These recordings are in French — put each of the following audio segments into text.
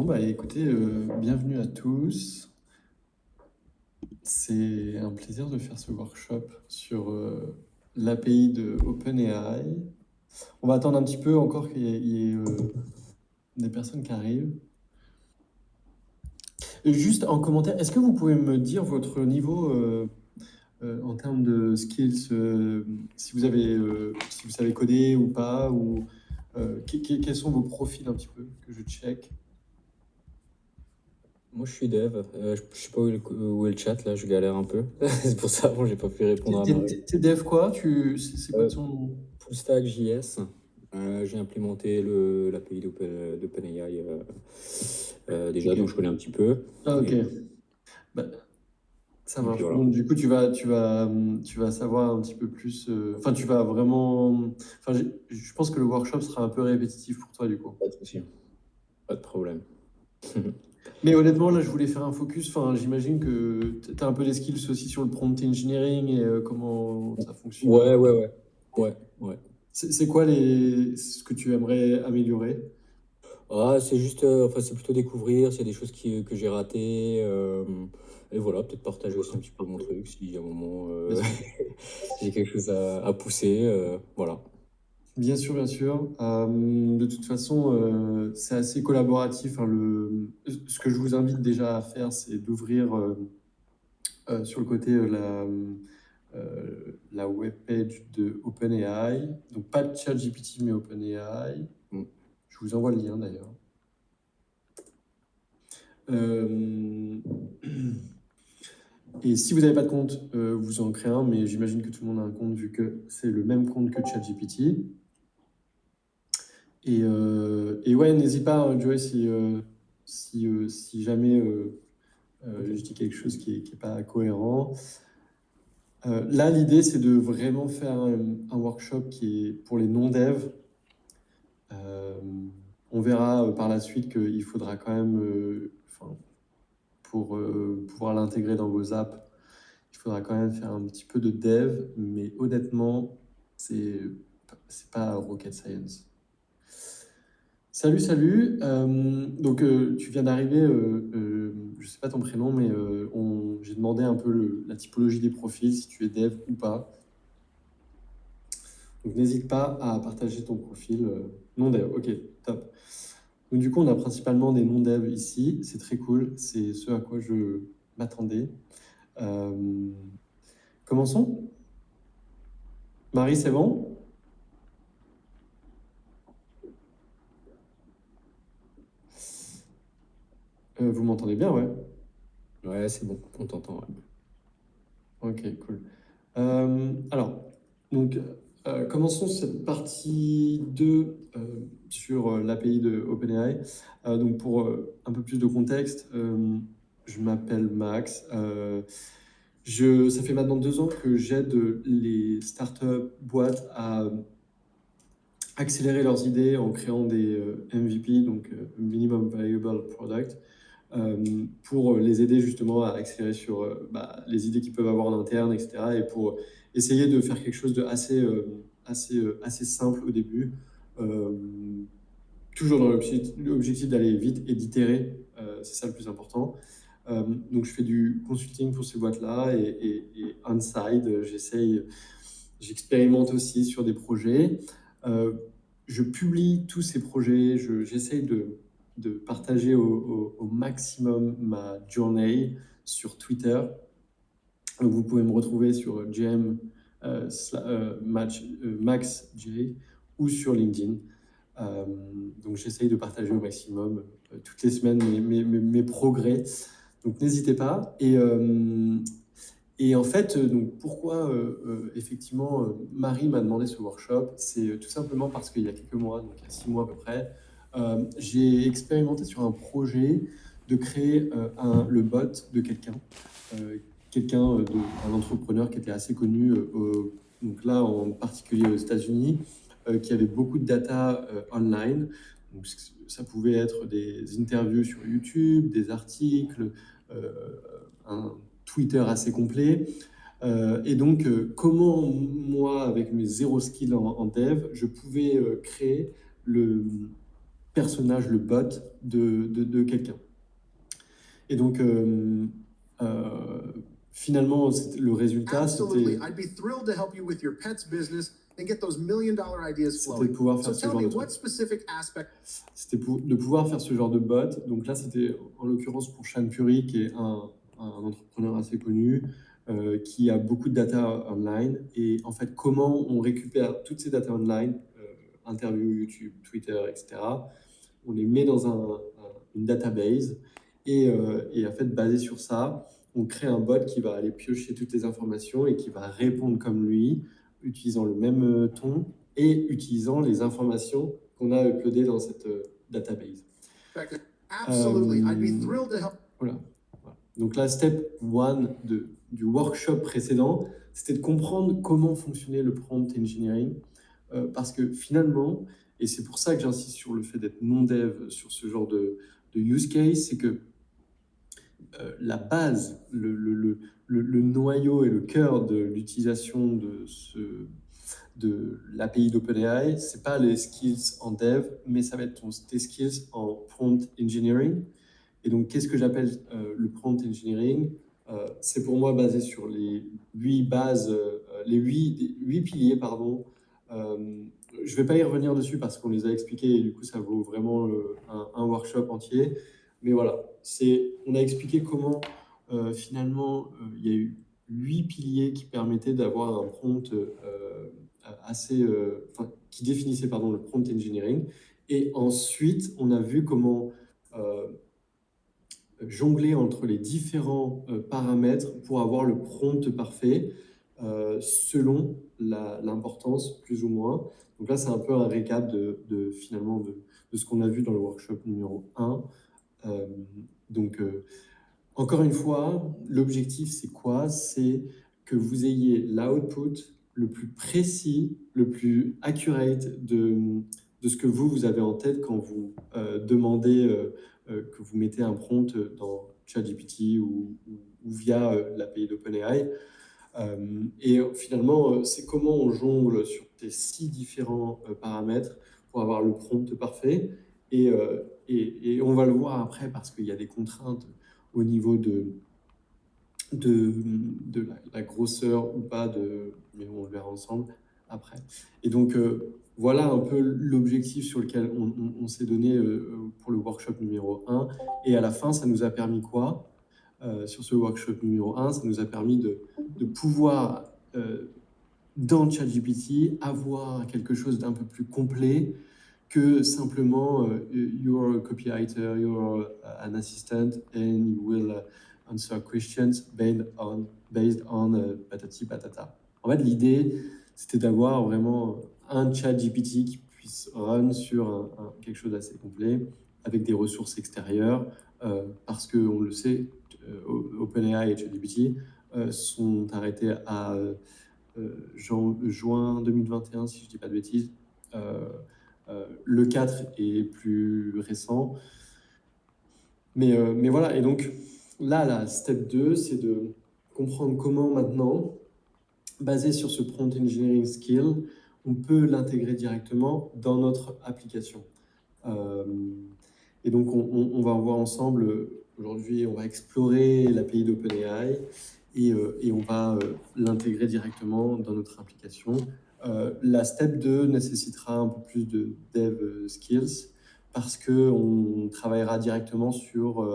Bah écoutez, bienvenue à tous. C'est un plaisir de faire ce workshop sur l'API de OpenAI. On va attendre un petit peu encore qu'il y ait des personnes qui arrivent. Et juste en commentaire, est-ce que vous pouvez me dire votre niveau en termes de skills, si si vous savez coder ou pas, ou quels sont vos profils un petit peu que je check? Moi, je suis dev. Je sais pas où est le chat, là, je galère un peu. C'est pour ça, bon, j'ai pas pu répondre à Marie. T'es dev quoi? C'est quoi Euh, ton... Full stack JS. J'ai implémenté l'API d'OpenAI déjà, Ok. donc je connais un petit peu. Ah, ok. Et, Bah, ça et puis marche. voilà. Bon, du coup, tu vas savoir un petit peu plus. Enfin, tu vas vraiment. Enfin, je pense que le workshop sera un peu répétitif pour toi, du coup. Pas de souci, pas de problème. Mais honnêtement, là, je voulais faire un focus. Enfin, j'imagine que tu as un peu des skills aussi sur le prompt engineering et comment ça fonctionne. Ouais, ouais, ouais. Ouais, ouais. C'est quoi ce que tu aimerais améliorer? Ah, c'est juste, enfin, c'est plutôt découvrir, s'il y a des choses que j'ai ratées. Et voilà, peut-être partager aussi un petit peu mon truc, si à un moment Bien sûr. j'ai quelque chose à pousser. Voilà. Bien sûr, bien sûr. De toute façon, c'est assez collaboratif, hein, ce que je vous invite déjà à faire, c'est d'ouvrir sur le côté la webpage de OpenAI. Donc pas de ChatGPT, mais OpenAI. Mm. Je vous envoie le lien d'ailleurs. Euh, Et si vous n'avez pas de compte, vous en créez un, mais j'imagine que tout le monde a un compte vu que c'est le même compte que ChatGPT. Et ouais, n'hésite pas, hein, Joey, si jamais je dis quelque chose qui est pas cohérent. Là, l'idée, c'est de vraiment faire un workshop qui est pour les non-devs. Euh, on verra par la suite qu'il faudra quand même, enfin, pour pouvoir l'intégrer dans vos apps, il faudra quand même faire un petit peu de dev, mais honnêtement, c'est c'est pas rocket science. Salut, salut. Donc, tu viens d'arriver. Je sais pas ton prénom, mais j'ai demandé un peu la typologie des profils, si tu es dev ou pas. Donc, n'hésite pas à partager ton profil non dev. Ok, top. Donc, du coup, on a principalement des non dev ici. C'est très cool. C'est ce à quoi je m'attendais. Euh, Commençons. Marie, c'est bon? Vous m'entendez bien, ouais? Ouais, c'est bon, on t'entend. Ouais. Ok, cool. Alors, donc, commençons cette partie 2 sur l'API de OpenAI. Donc, pour un peu plus de contexte, je m'appelle Max. Ça fait maintenant 2 ans que j'aide les startups, boîtes à accélérer leurs idées en créant des MVP, donc Minimum Viable Product, pour les aider justement à accélérer sur les idées qu'ils peuvent avoir en interne, etc. Et pour essayer de faire quelque chose de assez simple au début, euh, toujours dans l'objectif d'aller vite et d'itérer, c'est ça le plus important. Donc je fais du consulting pour ces boîtes-là et on-side, j'expérimente aussi sur des projets. Euh, je publie tous ces projets, j'essaye de partager au maximum ma journée sur Twitter. Donc vous pouvez me retrouver sur Max J ou sur LinkedIn. Euh, donc j'essaye de partager au maximum toutes les semaines mes progrès. Donc n'hésitez pas. Et en fait, donc pourquoi effectivement Marie m'a demandé ce workshop, c'est tout simplement parce qu'il y a quelques mois, donc il y a 6 mois à peu près, j'ai expérimenté sur un projet de créer le bot de euh, un entrepreneur qui était assez connu, donc là en particulier aux États-Unis, qui avait beaucoup de data online. Donc ça pouvait être des interviews sur YouTube, des articles, euh, un Twitter assez complet. Et donc, comment moi, avec mes zéro skills en dev, je pouvais créer le personnage, le bot de quelqu'un. Et donc, finalement, le résultat, Absolutely. c'était I'd be thrilled to help you with your pet's business and get those $1 million ideas de flowing. pouvoir So faire ce tell genre me, de truc. what specific aspect C'était de pouvoir faire ce genre de bot. Donc là, c'était en l'occurrence pour Shan Puri, qui est un entrepreneur assez connu, qui a beaucoup de data online. Et en fait, comment on récupère toutes ces data online, interviews, YouTube, Twitter, etc. On les met dans une database et en fait, basé sur ça, on crée un bot qui va aller piocher toutes les informations et qui va répondre comme lui, utilisant le même ton et utilisant les informations qu'on a uploadées dans cette database. Absolutely. I'd be thrilled to help. Voilà. Donc là, step 1 du workshop précédent, c'était de comprendre comment fonctionnait le prompt engineering, parce que finalement, et c'est pour ça que j'insiste sur le fait d'être non-dev sur ce genre de use case, c'est que la base, le noyau et le cœur de l'utilisation de l'API d'OpenAI, c'est pas les skills en dev, mais ça va être tes skills en prompt engineering. Et donc, qu'est-ce que j'appelle le prompt engineering? C'est pour moi basé sur les 8 bases, les 8 piliers, pardon. Je ne vais pas y revenir dessus parce qu'on les a expliqués et du coup, ça vaut vraiment un workshop entier. Mais voilà, on a expliqué comment finalement, il y a eu 8 piliers qui permettaient d'avoir un prompt qui définissait pardon, le prompt engineering. Et ensuite, on a vu comment jongler entre les différents paramètres pour avoir le prompt parfait selon l'importance plus ou moins. Donc là, c'est un peu un récap finalement de ce qu'on a vu dans le workshop numéro 1. Encore une fois, l'objectif, c'est quoi? C'est que vous ayez l'output le plus précis, le plus accurate de ce que vous avez en tête quand vous demandez que vous mettez un prompt dans ChatGPT ou via l'API d'OpenAI. Et finalement, c'est comment on jongle sur ces 6 différents paramètres pour avoir le prompt parfait. Et on va le voir après parce qu'il y a des contraintes au niveau de la grosseur ou pas, mais on le verra ensemble après. Et donc, voilà un peu l'objectif sur lequel on s'est donné pour le workshop numéro 1. Et à la fin, ça nous a permis quoi? Sur ce workshop numéro 1, ça nous a permis de pouvoir, dans ChatGPT, avoir quelque chose d'un peu plus complet que simplement you're a copywriter, you're an assistant, and you will answer questions based on patati patata. En fait, l'idée, c'était d'avoir vraiment un ChatGPT qui puisse run sur quelque chose d'assez complet, avec des ressources extérieures, parce qu'on le sait, OpenAI et ChatGPT sont arrêtés à juin 2021, si je ne dis pas de bêtises. Le 4 est plus récent. Mais voilà, et donc là, la step 2, c'est de comprendre comment maintenant, basé sur ce prompt engineering skill, on peut l'intégrer directement dans notre application. Et donc, on va voir ensemble, aujourd'hui, on va explorer l'API d'OpenAI et on va l'intégrer directement dans notre application. La step 2 nécessitera un peu plus de dev skills parce qu'on travaillera directement sur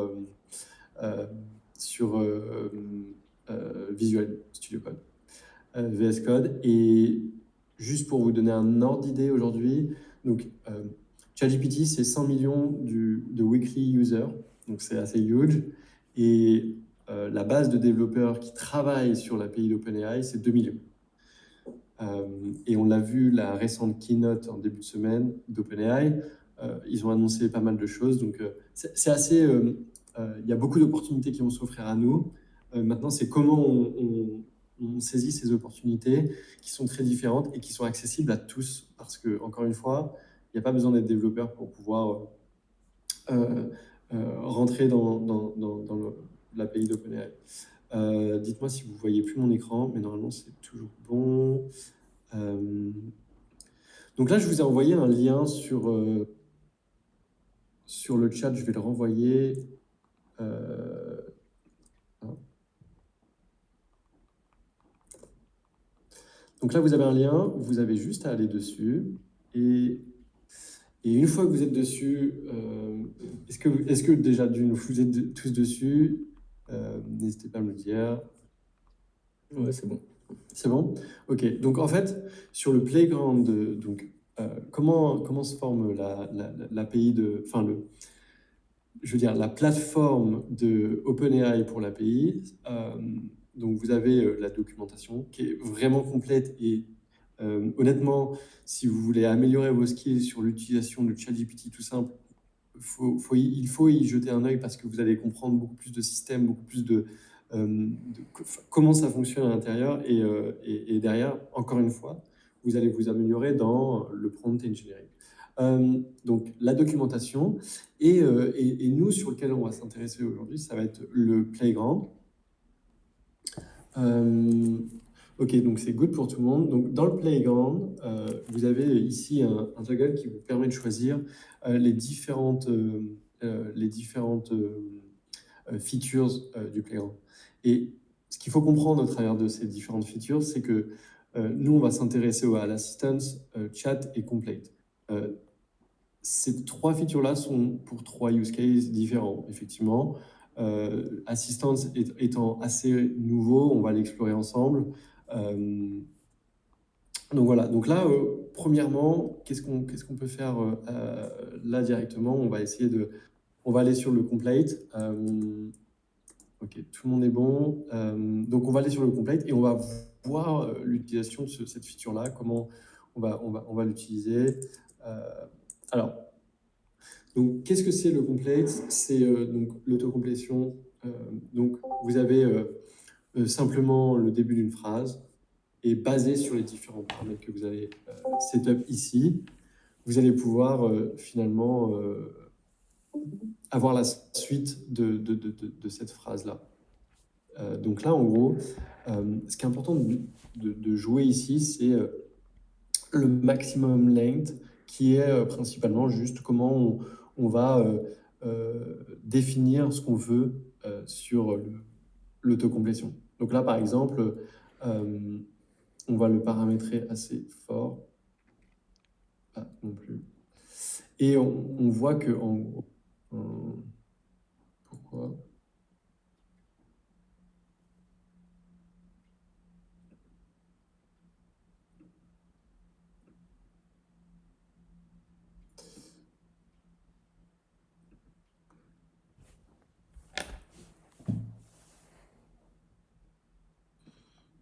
Visual Studio Code, VS Code. Et juste pour vous donner un ordre d'idée aujourd'hui, donc ChatGPT, c'est 100 millions de weekly users, donc c'est assez huge. Et la base de développeurs qui travaillent sur l'API d'OpenAI, c'est 2 millions. Et on l'a vu, la récente keynote en début de semaine d'OpenAI, ils ont annoncé pas mal de choses. Donc, c'est assez... il y a beaucoup d'opportunités qui vont s'offrir à nous. Maintenant, c'est comment on saisit ces opportunités qui sont très différentes et qui sont accessibles à tous. Parce que, encore une fois, il n'y a pas besoin d'être développeur pour pouvoir rentrer dans l'API d'OpenAI. Dites-moi si vous ne voyez plus mon écran, mais normalement, c'est toujours bon. Donc là, je vous ai envoyé un lien sur sur le chat, je vais le renvoyer. Euh, Donc là, vous avez un lien, vous avez juste à aller dessus. Et une fois que vous êtes dessus, est-ce que déjà vous êtes tous dessus? N'hésitez pas à me le dire. Ouais, c'est bon. C'est bon? Ok. Donc en fait, sur le playground, comment se forme l'API enfin je veux dire la plateforme de OpenAI pour l'API. Donc vous avez la documentation qui est vraiment complète et honnêtement, si vous voulez améliorer vos skills sur l'utilisation de ChatGPT tout simple, il faut y jeter un œil parce que vous allez comprendre beaucoup plus de systèmes, beaucoup plus comment ça fonctionne à l'intérieur et derrière, encore une fois, vous allez vous améliorer dans le prompt engineering. Donc la documentation et nous sur lequel on va s'intéresser aujourd'hui, ça va être le playground. Ok, donc c'est good pour tout le monde. Donc dans le playground, vous avez ici un toggle qui vous permet de choisir les différentes features du playground. Et ce qu'il faut comprendre au travers de ces différentes features, c'est que nous, on va s'intéresser à l'assistance, chat et complete. Ces trois features-là sont pour trois use cases différents, effectivement. Assistance étant assez nouveau, on va l'explorer ensemble. Donc voilà, donc là, premièrement, qu'est-ce qu'on peut faire là directement? On va aller sur le complete. Ok, tout le monde est bon. Donc on va aller sur le complete et on va voir l'utilisation de cette feature-là, comment on va l'utiliser. Alors, donc qu'est-ce que c'est le complete? C'est donc l'autocomplétion. Donc vous avez simplement le début d'une phrase et basé sur les différents paramètres que vous allez setup ici, vous allez pouvoir finalement avoir la suite de cette phrase-là. Donc là, en gros, ce qui est important de jouer ici, c'est le maximum length, qui est principalement juste comment on va définir ce qu'on veut sur l'autocomplétion. Donc là, par exemple, on va le paramétrer assez fort. Pas non plus. Et on voit que pourquoi?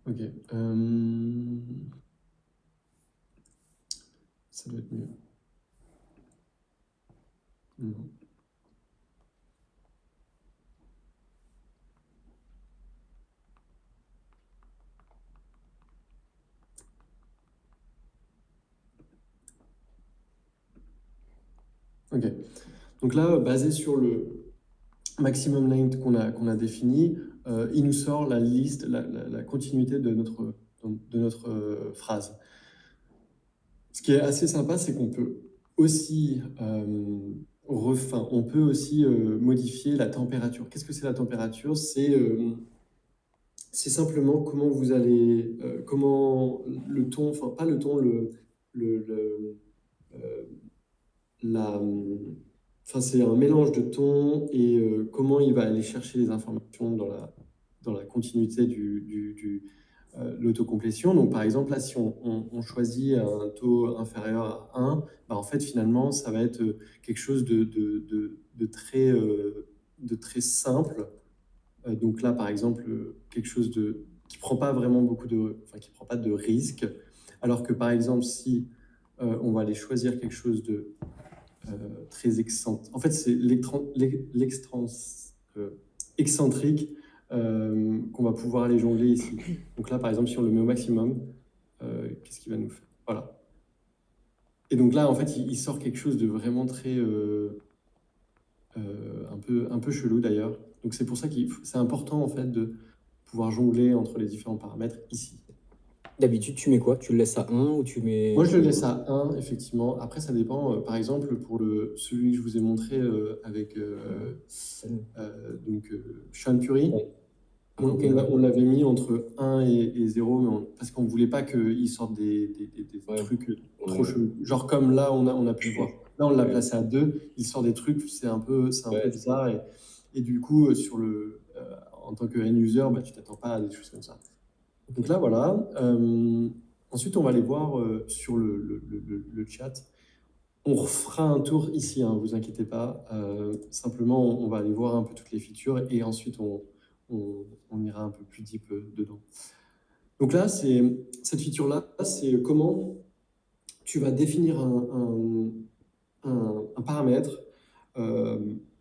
Ok. Ça doit être mieux. Non. Ok. Donc là, basé sur le maximum length qu'on a défini, il nous sort la liste, la continuité de notre phrase. Ce qui est assez sympa, c'est qu'on peut aussi modifier la température. Qu'est-ce que c'est la température? C'est simplement comment vous allez, comment le ton, enfin pas le ton, enfin c'est un mélange de ton et comment il va aller chercher les informations dans la continuité l'autocomplétion. Donc par exemple là, si on choisit un taux inférieur à 1, bah, en fait finalement ça va être quelque chose de très simple. Donc là, par exemple, quelque chose qui prend pas vraiment qui prend pas de risque. Alors que par exemple, si on va aller choisir quelque chose de très excentrique, en fait, c'est excentrique qu'on va pouvoir aller jongler ici. Donc là, par exemple, si on le met au maximum, qu'est-ce qu'il va nous faire? Voilà. Et donc là, en fait, il sort quelque chose de vraiment très un peu chelou d'ailleurs. Donc c'est pour ça c'est important en fait de pouvoir jongler entre les différents paramètres ici. D'habitude, tu mets quoi? Tu le laisses à 1 ou tu mets... Moi, je le laisse à 1, effectivement. Après, ça dépend. Par exemple, pour celui que je vous ai montré avec Sean Puri, Ouais. on l'avait mis entre 1 et 0, parce qu'on ne voulait pas qu'il sorte des Ouais. trucs trop Ouais. chelous. Genre comme là, on a pu le voir. Là, on l'a Ouais. placé à 2, il sort des trucs, c'est un peu Ouais. bizarre. Et du coup, en tant que end-user, bah, tu t'attends pas à des choses comme ça. Donc là, voilà. Ensuite, on va aller voir sur le chat. On refera un tour ici, hein, vous inquiétez pas. Simplement, on va aller voir un peu toutes les features et ensuite on ira un peu plus deep dedans. Donc là, cette feature-là, c'est comment tu vas définir un paramètre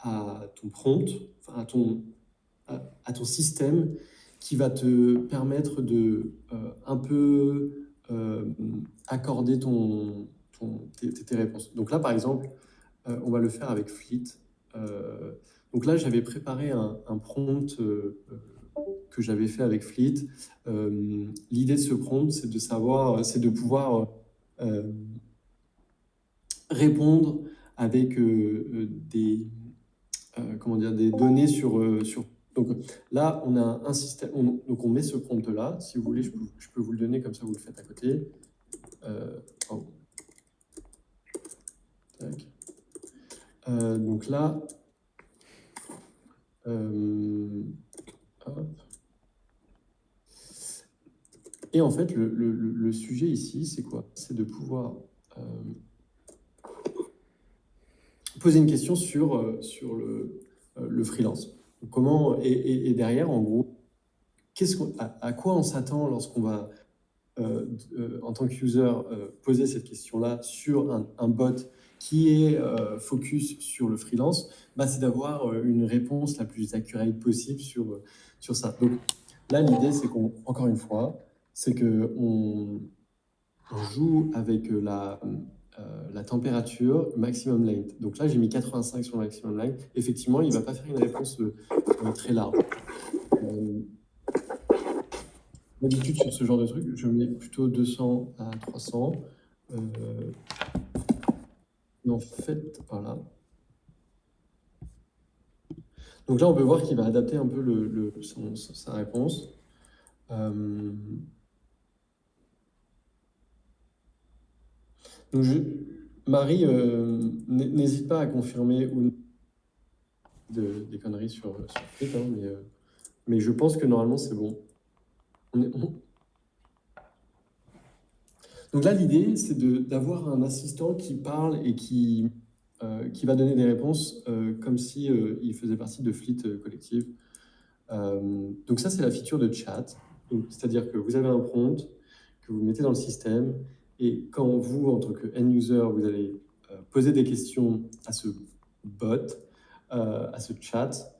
à ton prompt, enfin à ton système qui va te permettre de un peu accorder tes réponses. Donc là, par exemple, on va le faire avec Fleet. Donc là, j'avais préparé un prompt que j'avais fait avec Fleet. L'idée de ce prompt, c'est de pouvoir répondre avec des données sur. Donc là, on a un système. Donc on met ce prompt là. Si vous voulez, je peux vous le donner comme ça, vous le faites à côté. Tac. Donc là, hop. Et en fait, le sujet ici, c'est quoi? C'est de pouvoir poser une question sur le freelance. Comment, et derrière, en gros, à quoi on s'attend lorsqu'on va, en tant qu'user, poser cette question-là sur un bot qui est focus sur le freelance, bah, c'est d'avoir une réponse la plus accurate possible sur ça. Donc là, l'idée, c'est encore une fois, c'est qu'on joue avec la température maximum length. Donc là, j'ai mis 85 sur le maximum length. Effectivement, il ne va pas faire une réponse très large. D'habitude, sur ce genre de truc, je mets plutôt 200 à 300. Mais en fait, voilà. Donc là, on peut voir qu'il va adapter un peu sa réponse. Donc Marie, n'hésite pas à confirmer ou des conneries sur Flip, hein, mais je pense que normalement c'est bon. Donc là, l'idée, c'est d'avoir un assistant qui parle et qui va donner des réponses comme si il faisait partie de Fleet Collective. Donc ça, c'est la feature de chat. C'est-à-dire que vous avez un prompt que vous mettez dans le système et quand vous, en tant que end-user, vous allez poser des questions à ce bot, à ce chat,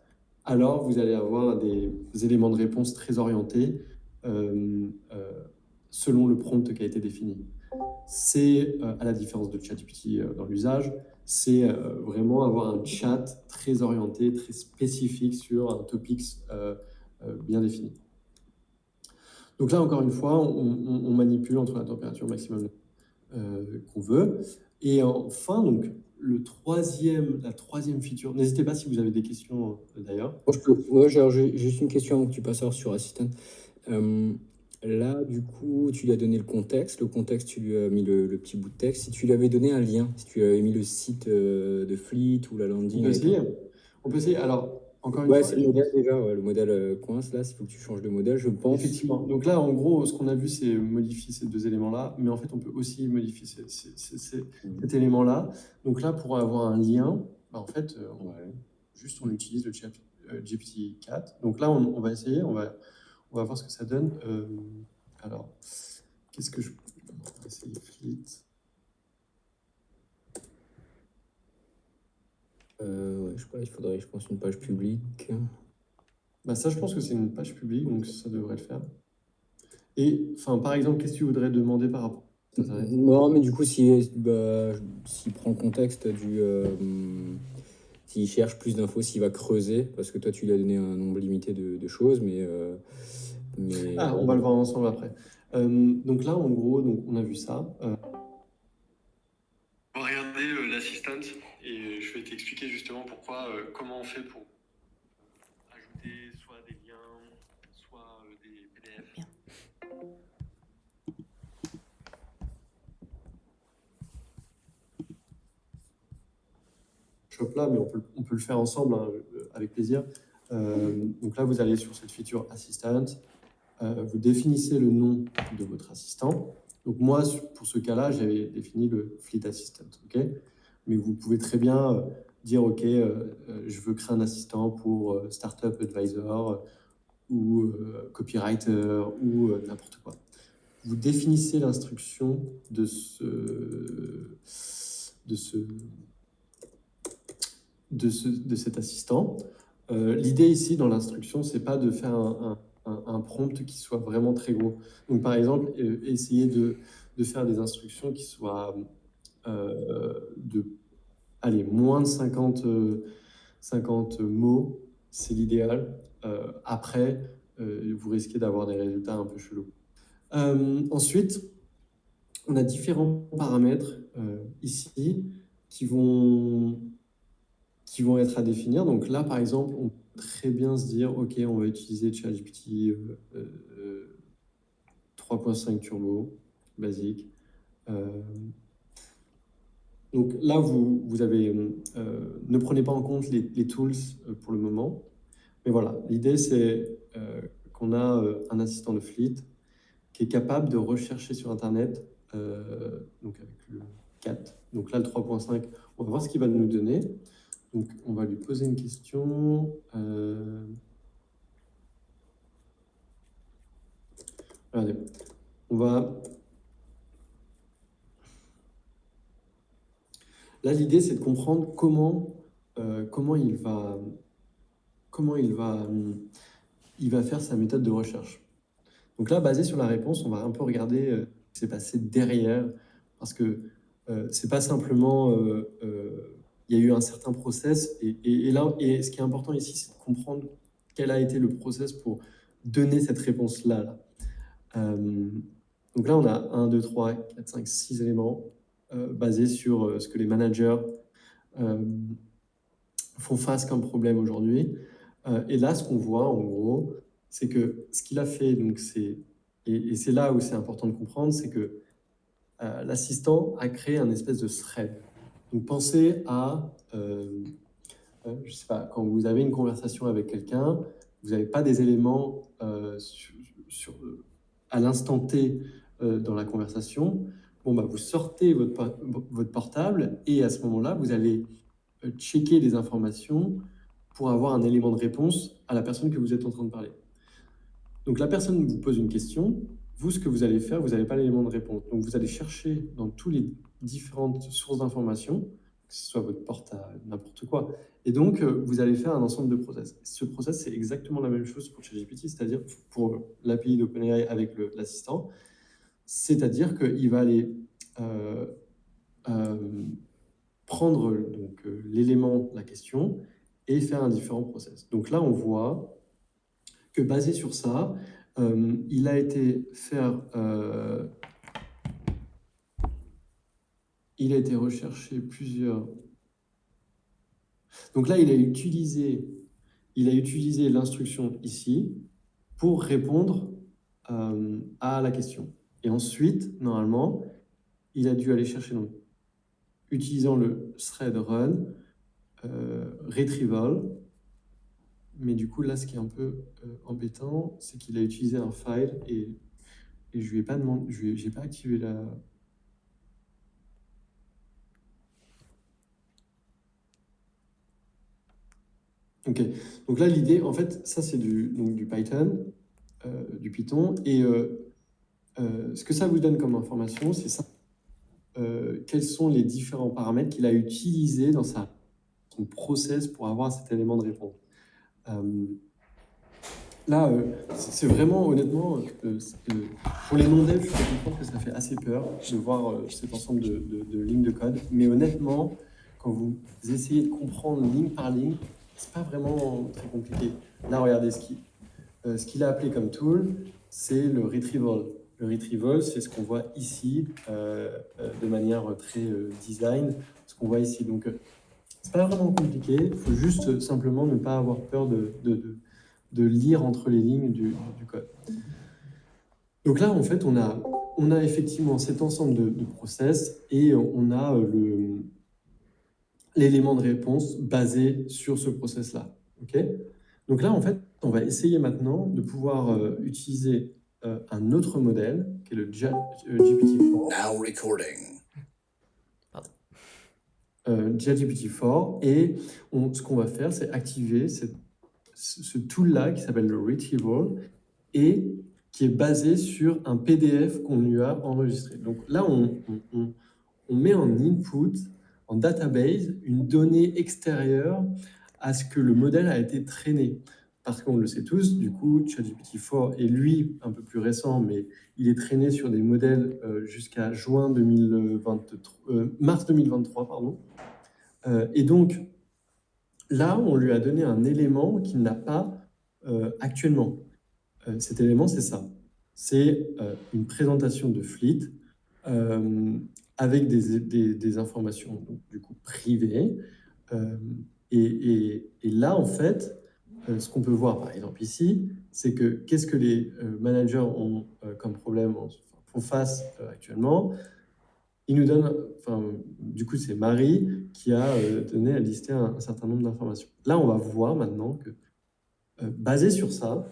alors vous allez avoir des éléments de réponse très orientés selon le prompt qui a été défini. C'est, à la différence de ChatGPT dans l'usage, c'est vraiment avoir un chat très orienté, très spécifique sur un topic bien défini. Donc là, encore une fois, on manipule entre la température maximum qu'on veut. Et enfin, donc, la troisième feature, n'hésitez pas si vous avez des questions d'ailleurs. J'ai juste une question avant que tu passes sur Assistant. Là, du coup, tu lui as donné le contexte. Le contexte, tu lui as mis le petit bout de texte. Si tu lui avais donné un lien, si tu lui avais mis le site de Fleet ou la landing. On peut essayer. Alors, encore une Ouais, fois. c'est le modèle déjà. Ouais, le modèle coince là. Il faut que tu changes de modèle, je pense. Effectivement. Donc là, en gros, ce qu'on a vu, c'est modifier ces deux éléments-là. Mais en fait, on peut aussi modifier cet élément-là. Donc là, pour avoir un lien, bah, en fait, on utilise le chat GPT-4. Donc là, on va essayer. On va voir ce que ça donne. Alors, qu'est-ce que on va essayer Fleet. Ouais, je sais pas, il faudrait, je pense, une page publique. Bah ça, je pense que c'est une page publique, donc ça devrait le faire. Et, enfin, par exemple, qu'est-ce que tu voudrais demander par rapport à ça? Non, mais du coup, s'il prend le contexte s'il cherche plus d'infos, s'il va creuser, parce que toi, tu lui as donné un nombre limité de choses, mais Mais On va le voir ensemble après. Donc là, en gros, donc, on a vu ça. On va regarder l'assistant et je vais t'expliquer justement pourquoi, comment on fait pour ajouter soit des liens, soit des PDF. Bien. Shop là, mais on peut le faire ensemble hein, avec plaisir. Donc là, vous allez sur cette feature Assistant, vous définissez le nom de votre assistant. Donc moi, pour ce cas-là, j'avais défini le Fleet Assistant, ok. Mais vous pouvez très bien dire, ok, je veux créer un assistant pour Startup Advisor ou Copywriter ou n'importe quoi. Vous définissez l'instruction de cet assistant. L'idée ici dans l'instruction, c'est pas de faire un prompt qui soit vraiment très gros. Donc par exemple, essayer de faire des instructions qui soient moins de 50 mots, c'est l'idéal. Après, vous risquez d'avoir des résultats un peu chelous. Ensuite, on a différents paramètres ici qui vont être à définir. Donc là, par exemple, on peut très bien se dire, OK, on va utiliser ChatGPT 3.5 Turbo, basique. Donc là, vous avez, ne prenez pas en compte les tools pour le moment. Mais voilà, l'idée, c'est qu'on a un assistant de Fleet qui est capable de rechercher sur Internet, donc avec le 4. Donc là, le 3.5, on va voir ce qu'il va nous donner. Donc, on va lui poser une question. Regardez, on va... Là, l'idée, c'est de comprendre comment il va faire sa méthode de recherche. Donc là, basé sur la réponse, on va un peu regarder ce qui s'est passé derrière, parce que c'est pas simplement... il y a eu un certain process, et là, ce qui est important ici, c'est de comprendre quel a été le process pour donner cette réponse-là. Donc là, on a 1, 2, 3, 4, 5, 6 éléments basés sur ce que les managers font face comme problème aujourd'hui. Et là, ce qu'on voit, en gros, c'est que ce qu'il a fait, donc et c'est là où c'est important de comprendre, c'est que l'assistant a créé un espèce de thread. Donc pensez à, je sais pas, quand vous avez une conversation avec quelqu'un, vous n'avez pas des éléments à l'instant T dans la conversation. Bon, bah, vous sortez votre portable et à ce moment-là, vous allez checker les informations pour avoir un élément de réponse à la personne que vous êtes en train de parler. Donc la personne vous pose une question, vous, ce que vous allez faire, vous n'avez pas l'élément de réponse. Donc vous allez chercher dans toutes les différentes sources d'informations, que ce soit votre portable, n'importe quoi. Et donc, vous allez faire un ensemble de process. Ce process, c'est exactement la même chose pour ChatGPT, c'est-à-dire pour l'API d'OpenAI avec l'assistant. C'est-à-dire qu'il va aller prendre l'élément, la question, et faire un différent process. Donc là, on voit que basé sur ça, il a été rechercher plusieurs... Donc là, il a utilisé l'instruction ici pour répondre à la question. Et ensuite, normalement, il a dû aller chercher, donc, utilisant le thread run, retrieval. Mais du coup, là, ce qui est un peu embêtant, c'est qu'il a utilisé un file et je lui ai pas demandé, j'ai pas activé la... Ok, donc là, l'idée, en fait, ça, c'est du Python, du Python. Et ce que ça vous donne comme information, c'est ça. Quels sont les différents paramètres qu'il a utilisés dans son process pour avoir cet élément de réponse. Là, c'est vraiment, honnêtement, pour les non-devs, je peux comprendre que ça fait assez peur de voir cet ensemble de lignes de code. Mais honnêtement, quand vous essayez de comprendre ligne par ligne, c'est pas vraiment très compliqué. Là, regardez ce ce qu'il a appelé comme tool, c'est le retrieval. Le retrieval, c'est ce qu'on voit ici de manière très design, ce qu'on voit ici. Donc, c'est pas vraiment compliqué, il faut juste simplement ne pas avoir peur de lire entre les lignes du code. Donc là, en fait, on a effectivement cet ensemble de process et on a l'élément de réponse basé sur ce process-là. Okay, donc là, en fait, on va essayer maintenant de pouvoir utiliser un autre modèle, qui est le GPT-4. Now recording. GPT-4, et ce qu'on va faire, c'est activer ce tool-là qui s'appelle le Retrieval et qui est basé sur un PDF qu'on lui a enregistré. Donc là, on met en input, en database, une donnée extérieure à ce que le modèle a été traîné. Parce qu'on le sait tous, du coup, ChatGPT-4 est lui un peu plus récent, mais il est traîné sur des modèles jusqu'à mars 2023, pardon. Et donc, là, on lui a donné un élément qu'il n'a pas actuellement. Cet élément, c'est ça. C'est une présentation de Fleet avec des informations donc, du coup privées. Et là, en fait, ce qu'on peut voir, par exemple, ici, c'est que qu'est-ce que les managers ont comme problème, font face actuellement. Ils nous donnent, du coup, c'est Marie qui a donné à lister un certain nombre d'informations. Là, on va voir maintenant que, basé sur ça,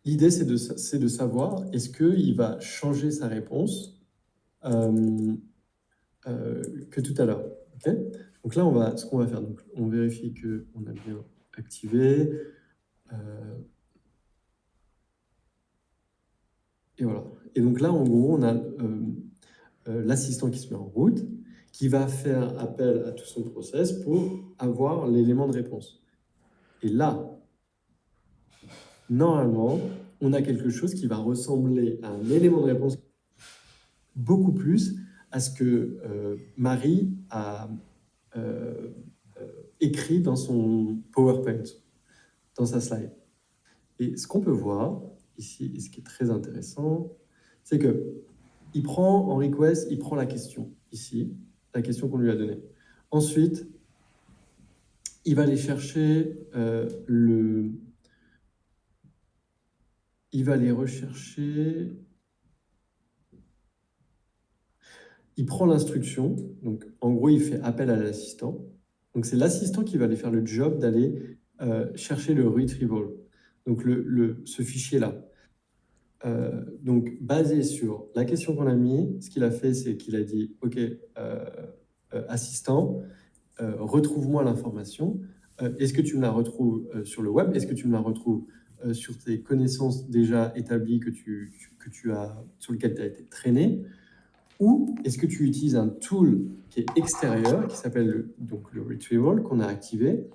l'idée, c'est de savoir est-ce qu'il va changer sa réponse que tout à l'heure. Okay, donc là, ce qu'on va faire, donc, on vérifie qu'on a bien activé. Et voilà. Et donc là, en gros, on a l'assistant qui se met en route, qui va faire appel à tout son process pour avoir l'élément de réponse. Et là, normalement, on a quelque chose qui va ressembler à un élément de réponse beaucoup plus à ce que Marie a écrit dans son PowerPoint, dans sa slide. Et ce qu'on peut voir ici, et ce qui est très intéressant, c'est que il prend en request, il prend la question ici, la question qu'on lui a donnée. Ensuite, il va aller chercher il va aller rechercher. Il prend l'instruction, donc en gros, il fait appel à l'assistant. Donc c'est l'assistant qui va aller faire le job d'aller chercher le retrieval, donc ce fichier-là. Donc basé sur la question qu'on a mis, ce qu'il a fait, c'est qu'il a dit « Ok, assistant, retrouve-moi l'information. Est-ce que tu me la retrouves sur le web? Est-ce que tu me la retrouves sur tes connaissances déjà établies sur lesquelles tu as été traîné? Ou est-ce que tu utilises un tool qui est extérieur, qui s'appelle le Retrieval, qu'on a activé?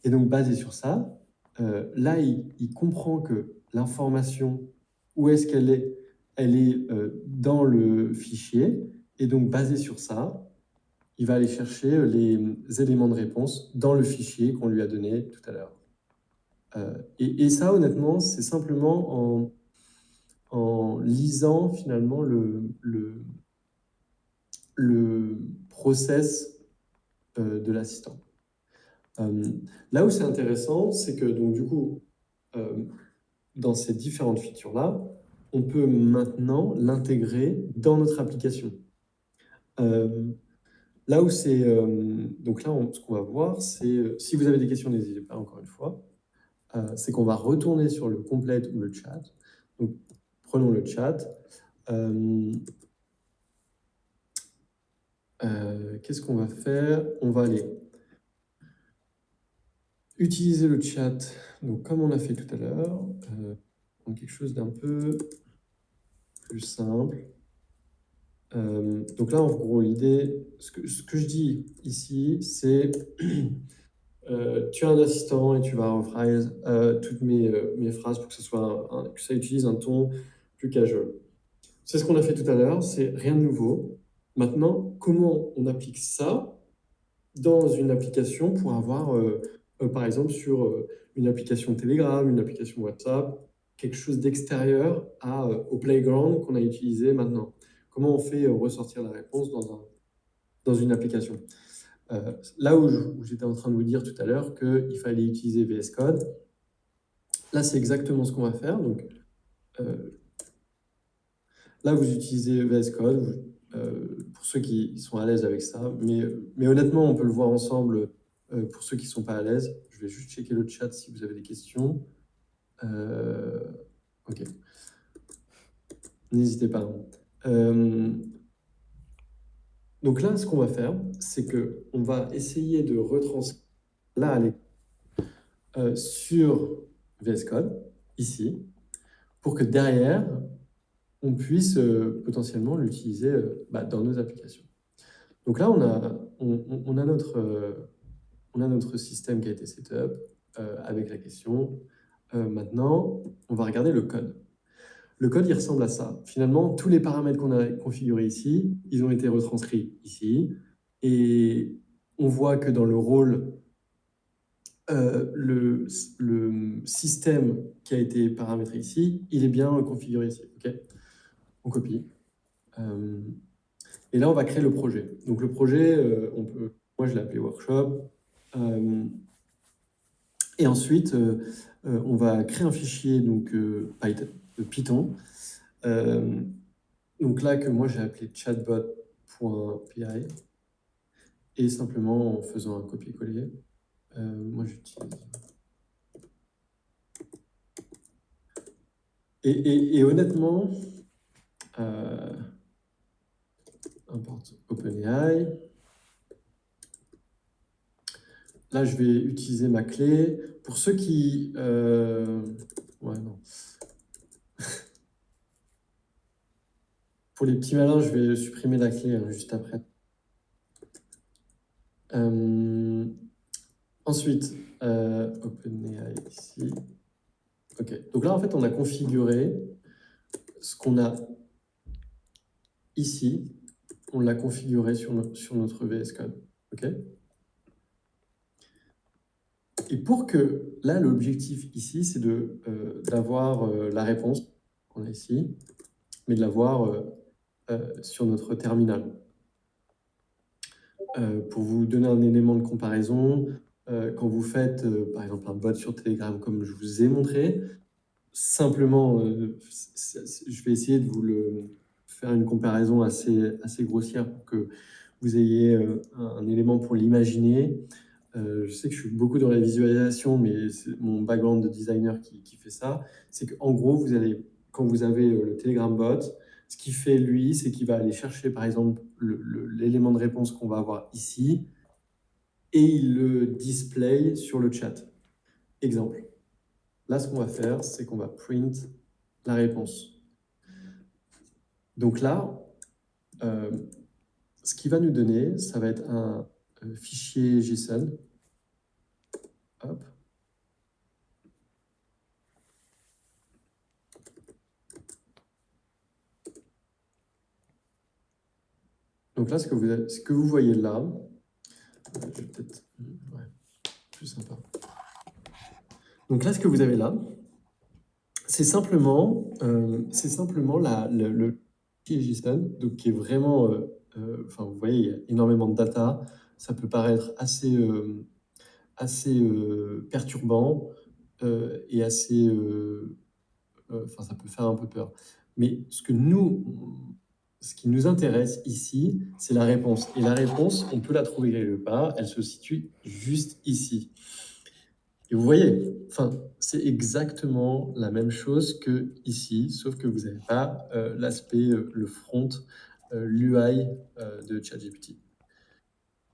Et donc, basé sur ça, là, il comprend que l'information, où est-ce qu'elle est? Elle est dans le fichier. Et donc, basé sur ça, il va aller chercher les éléments de réponse dans le fichier qu'on lui a donné tout à l'heure. Et ça, honnêtement, c'est simplement en lisant finalement le process de l'assistant. Là où c'est intéressant, c'est que donc du coup, dans ces différentes features-là, on peut maintenant l'intégrer dans notre application. Là où c'est... donc là, ce qu'on va voir, c'est... si vous avez des questions, n'hésitez pas, encore une fois. C'est qu'on va retourner sur le complete ou le chat. Donc, prenons le chat. Qu'est-ce qu'on va faire? On va aller utiliser le chat, donc comme on a fait tout à l'heure, quelque chose d'un peu plus simple. Donc là, en gros, l'idée, ce que je dis ici, c'est tu as un assistant et tu vas rephrase toutes mes phrases pour que que ça utilise un ton plus casual. C'est ce qu'on a fait tout à l'heure, c'est rien de nouveau. Maintenant, comment on applique ça dans une application pour avoir par exemple sur une application Telegram, une application WhatsApp, quelque chose d'extérieur au playground qu'on a utilisé maintenant. Comment on fait ressortir la réponse dans une application? Là où j'étais en train de vous dire tout à l'heure qu'il fallait utiliser VS Code, là c'est exactement ce qu'on va faire. Donc là vous utilisez VS Code pour ceux qui sont à l'aise avec ça, mais honnêtement on peut le voir ensemble pour ceux qui ne sont pas à l'aise. Je vais juste checker le chat si vous avez des questions. Ok. N'hésitez pas. Donc là, ce qu'on va faire, c'est qu'on va essayer de retranscrire là sur VS Code, ici, pour que derrière, on puisse potentiellement l'utiliser dans nos applications. Donc là, on a notre système qui a été setup avec la question. Maintenant, on va regarder le code. Le code, il ressemble à ça. Finalement, tous les paramètres qu'on a configurés ici, ils ont été retranscrits ici. Et on voit que dans le rôle, le système qui a été paramétré ici, il est bien configuré ici. Okay, on copie. Et là, on va créer le projet. Donc le projet, moi je l'ai appelé workshop. Et ensuite, on va créer un fichier donc, Python. Donc là, que moi j'ai appelé chatbot.py. Et simplement en faisant un copier-coller, moi j'utilise. Et honnêtement, importe OpenAI. Là, je vais utiliser ma clé. Pour ceux qui... ouais, non. Pour les petits malins, je vais supprimer la clé juste après. Ensuite, OpenAI ici. Ok, donc là, en fait, on a configuré ce qu'on a ici. On l'a configuré sur notre VS Code. Ok. Et pour que, là, l'objectif ici, c'est d'avoir la réponse qu'on a ici, mais de l'avoir sur notre terminal. Pour vous donner un élément de comparaison, quand vous faites, par exemple, un bot sur Telegram, comme je vous ai montré, simplement, je vais essayer de vous faire une comparaison assez grossière pour que vous ayez un élément pour l'imaginer. Je sais que je suis beaucoup dans la visualisation, mais c'est mon background de designer qui fait ça. C'est qu'en gros, quand vous avez le Telegram bot, ce qu'il fait, lui, c'est qu'il va aller chercher, par exemple, l'élément de réponse qu'on va avoir ici, et il le display sur le chat. Exemple. Là, ce qu'on va faire, c'est qu'on va print la réponse. Donc là, ce qu'il va nous donner, ça va être un fichier JSON. Hop. Donc là, ce que vous voyez là, je vais peut-être... Ouais, plus sympa. Donc là, ce que vous avez là, c'est simplement le fichier JSON, donc qui est vraiment... enfin, vous voyez, il y a énormément de data. Ça peut paraître assez perturbant et assez... enfin, ça peut faire un peu peur. Mais ce qui nous intéresse ici, c'est la réponse. Et la réponse, on peut la trouver quelque part, elle se situe juste ici. Et vous voyez, enfin, c'est exactement la même chose que ici, sauf que vous n'avez pas l'aspect, le front, l'UI de ChatGPT.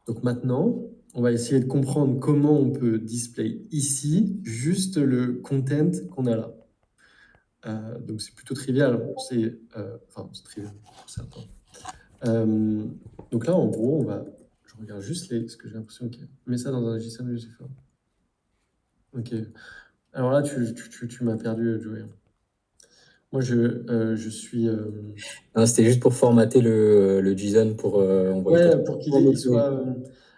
Donc maintenant, on va essayer de comprendre comment on peut display ici juste le content qu'on a là. Donc c'est plutôt trivial, c'est trivial pour certains. Donc là, en gros, je regarde juste ce que j'ai l'impression qu'il met ça dans un JSON Lucifer. Ok. Alors là, tu m'as perdu, Joey. Moi, je suis... Non, c'était juste pour formater le JSON pour envoyer. Ouais, pour qu'il soit...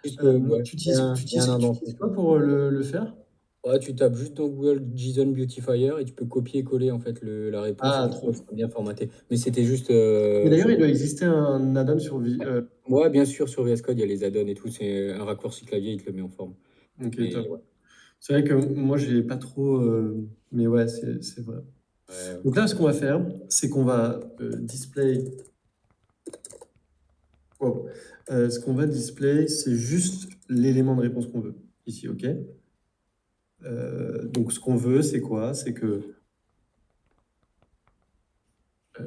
Juste, Tu ouais, utilises, tu utilises, un tu indent, utilises c'est quoi tout. pour le faire? Ouais, tu tapes juste dans Google JSON Beautifier et tu peux copier-coller en fait la réponse et Ah, du coup, elle trop. sera bien formatée. Mais c'était juste, Mais d'ailleurs, il doit exister un add-on sur ouais, bien sûr, sur VS Code, il y a les add-ons et tout, c'est un raccourci clavier, il te le met en forme. ok, Mais top. ouais, C'est vrai que moi, j'ai pas trop, mais ouais, c'est vrai. ouais, ouais. Donc là, ce qu'on va faire, c'est qu'on va display. Wow. Ce qu'on va display, c'est juste l'élément de réponse qu'on veut ici, ok? Donc ce qu'on veut, c'est quoi? C'est que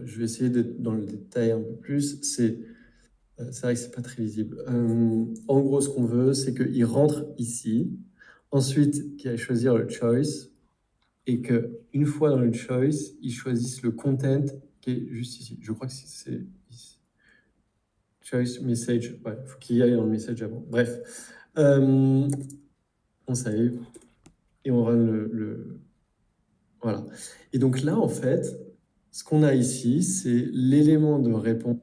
je vais essayer d'être dans le détail un peu plus. C'est vrai que c'est pas très visible. En gros, ce qu'on veut, c'est qu'il rentre ici, ensuite qu'il aille choisir le choice, et que une fois dans le choice, il choisisse le content qui est juste ici. Je crois que c'est ici. Choice message. Ouais, il faut qu'il y aille dans le message avant. Bref, on save et on run voilà. Et donc là, en fait, ce qu'on a ici, c'est l'élément de réponse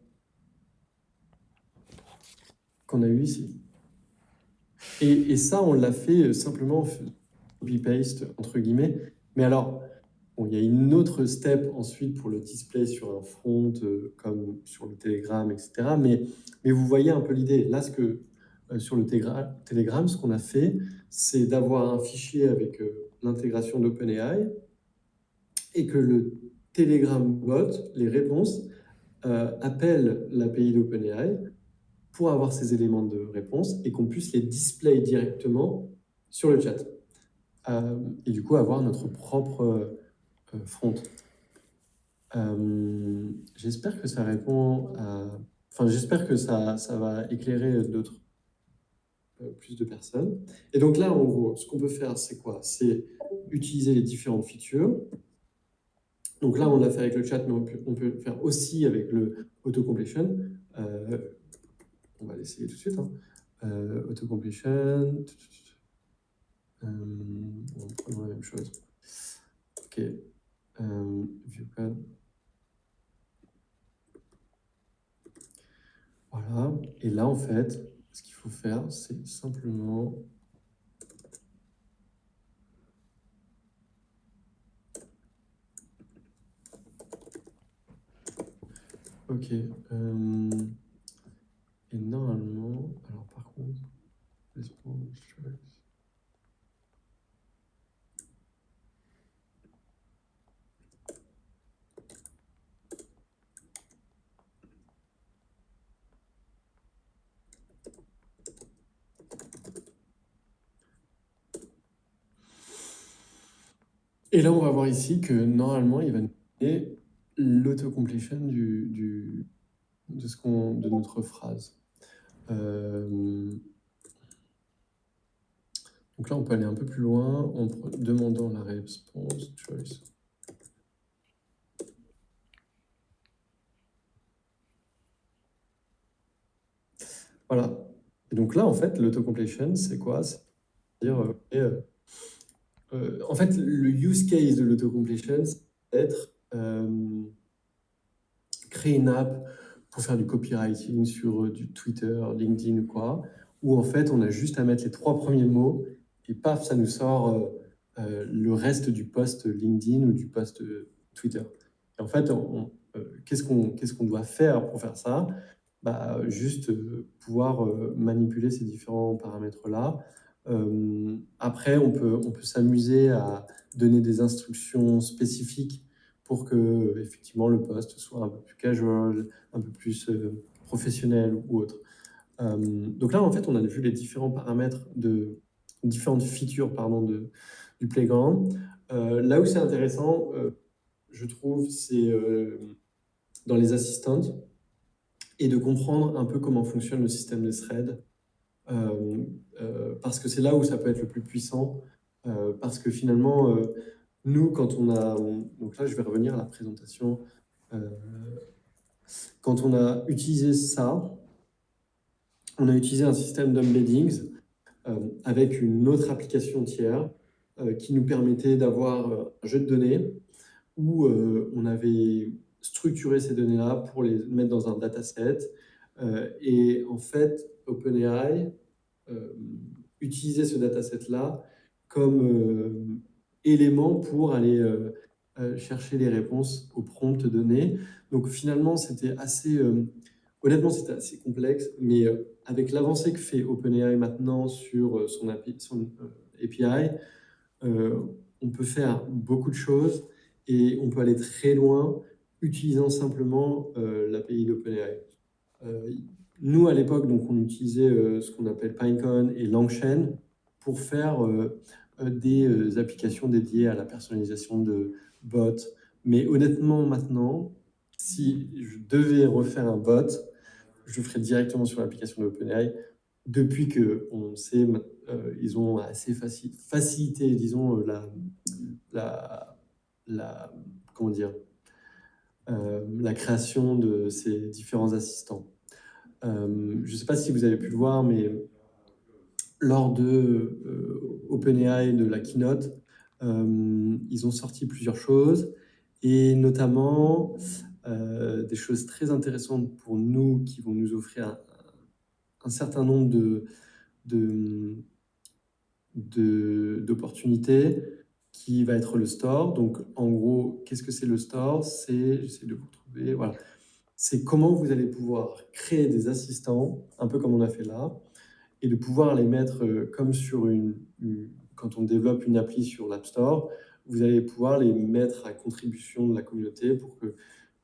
qu'on a eu ici. Et ça, on l'a fait simplement copy-paste, entre guillemets. Mais alors, bon, il y a une autre step ensuite pour le display sur un front, comme sur le Telegram, etc. Mais vous voyez un peu l'idée. Là, sur le Telegram, ce qu'on a fait, c'est d'avoir un fichier avec l'intégration d'OpenAI et que le Telegram bot, les réponses, appellent l'API d'OpenAI pour avoir ces éléments de réponse et qu'on puisse les display directement sur le chat. Et du coup, avoir notre propre front. J'espère que ça répond à... Enfin, j'espère que ça va éclairer plus de personnes. Et donc là, en gros, ce qu'on peut faire, c'est quoi? C'est utiliser les différentes features. Donc là, on l'a fait avec le chat, mais on peut le faire aussi avec le autocompletion. On va l'essayer tout de suite. Hein. Autocompletion. On prend la même chose. Ok. View code. Voilà. Et là, en fait, ce qu'il faut faire, c'est simplement... Ok. Et normalement... Alors, par contre... response choice. Et là, on va voir ici que normalement, il va nous donner l'autocompletion de notre phrase. Donc là, on peut aller un peu plus loin en demandant la response choice. Voilà. Et donc là, en fait, l'autocompletion, c'est quoi? C'est-à-dire, en fait, le use case de l'autocompletion, c'est d'être créer une app pour faire du copywriting sur du Twitter, LinkedIn ou quoi, où en fait, on a juste à mettre les 3 premiers mots et paf, ça nous sort le reste du post LinkedIn ou du post Twitter. Et en fait, qu'est-ce qu'on doit faire pour faire ça? Bah, juste pouvoir manipuler ces différents paramètres-là. Après, on peut s'amuser à donner des instructions spécifiques pour que effectivement le post soit un peu plus casual, un peu plus professionnel ou autre. Donc là, en fait, on a vu les différents paramètres différentes features pardon, du Playground. Là où c'est intéressant, je trouve, c'est dans les assistants et de comprendre un peu comment fonctionne le système des threads. Parce que c'est là où ça peut être le plus puissant. Parce que finalement, nous, quand on a... Donc là, je vais revenir à la présentation. Quand on a utilisé ça, on a utilisé un système d'embeddings avec une autre application tiers qui nous permettait d'avoir un jeu de données où on avait structuré ces données-là pour les mettre dans un dataset. Et en fait, OpenAI utiliser ce dataset-là comme élément pour aller chercher les réponses aux prompts donnés. Donc finalement, honnêtement, c'était assez complexe, mais avec l'avancée que fait OpenAI maintenant sur son API, on peut faire beaucoup de choses et on peut aller très loin utilisant simplement l'API d'OpenAI. Nous, à l'époque, donc, on utilisait ce qu'on appelle Pinecone et Langchain pour faire des applications dédiées à la personnalisation de bots. Mais honnêtement, maintenant, si je devais refaire un bot, je le ferais directement sur l'application d'OpenAI. Depuis qu'on sait, ils ont assez facilité, disons, comment dire, la création de ces différents assistants. Je ne sais pas si vous avez pu le voir, mais lors de OpenAI, de la keynote, ils ont sorti plusieurs choses, et notamment des choses très intéressantes pour nous qui vont nous offrir un certain nombre d'opportunités, qui va être le store. Donc, en gros, qu'est-ce que c'est le store? J'essaie de vous retrouver, voilà. C'est comment vous allez pouvoir créer des assistants, un peu comme on a fait là, et de pouvoir les mettre comme sur quand on développe une appli sur l'App Store, vous allez pouvoir les mettre à contribution de la communauté pour que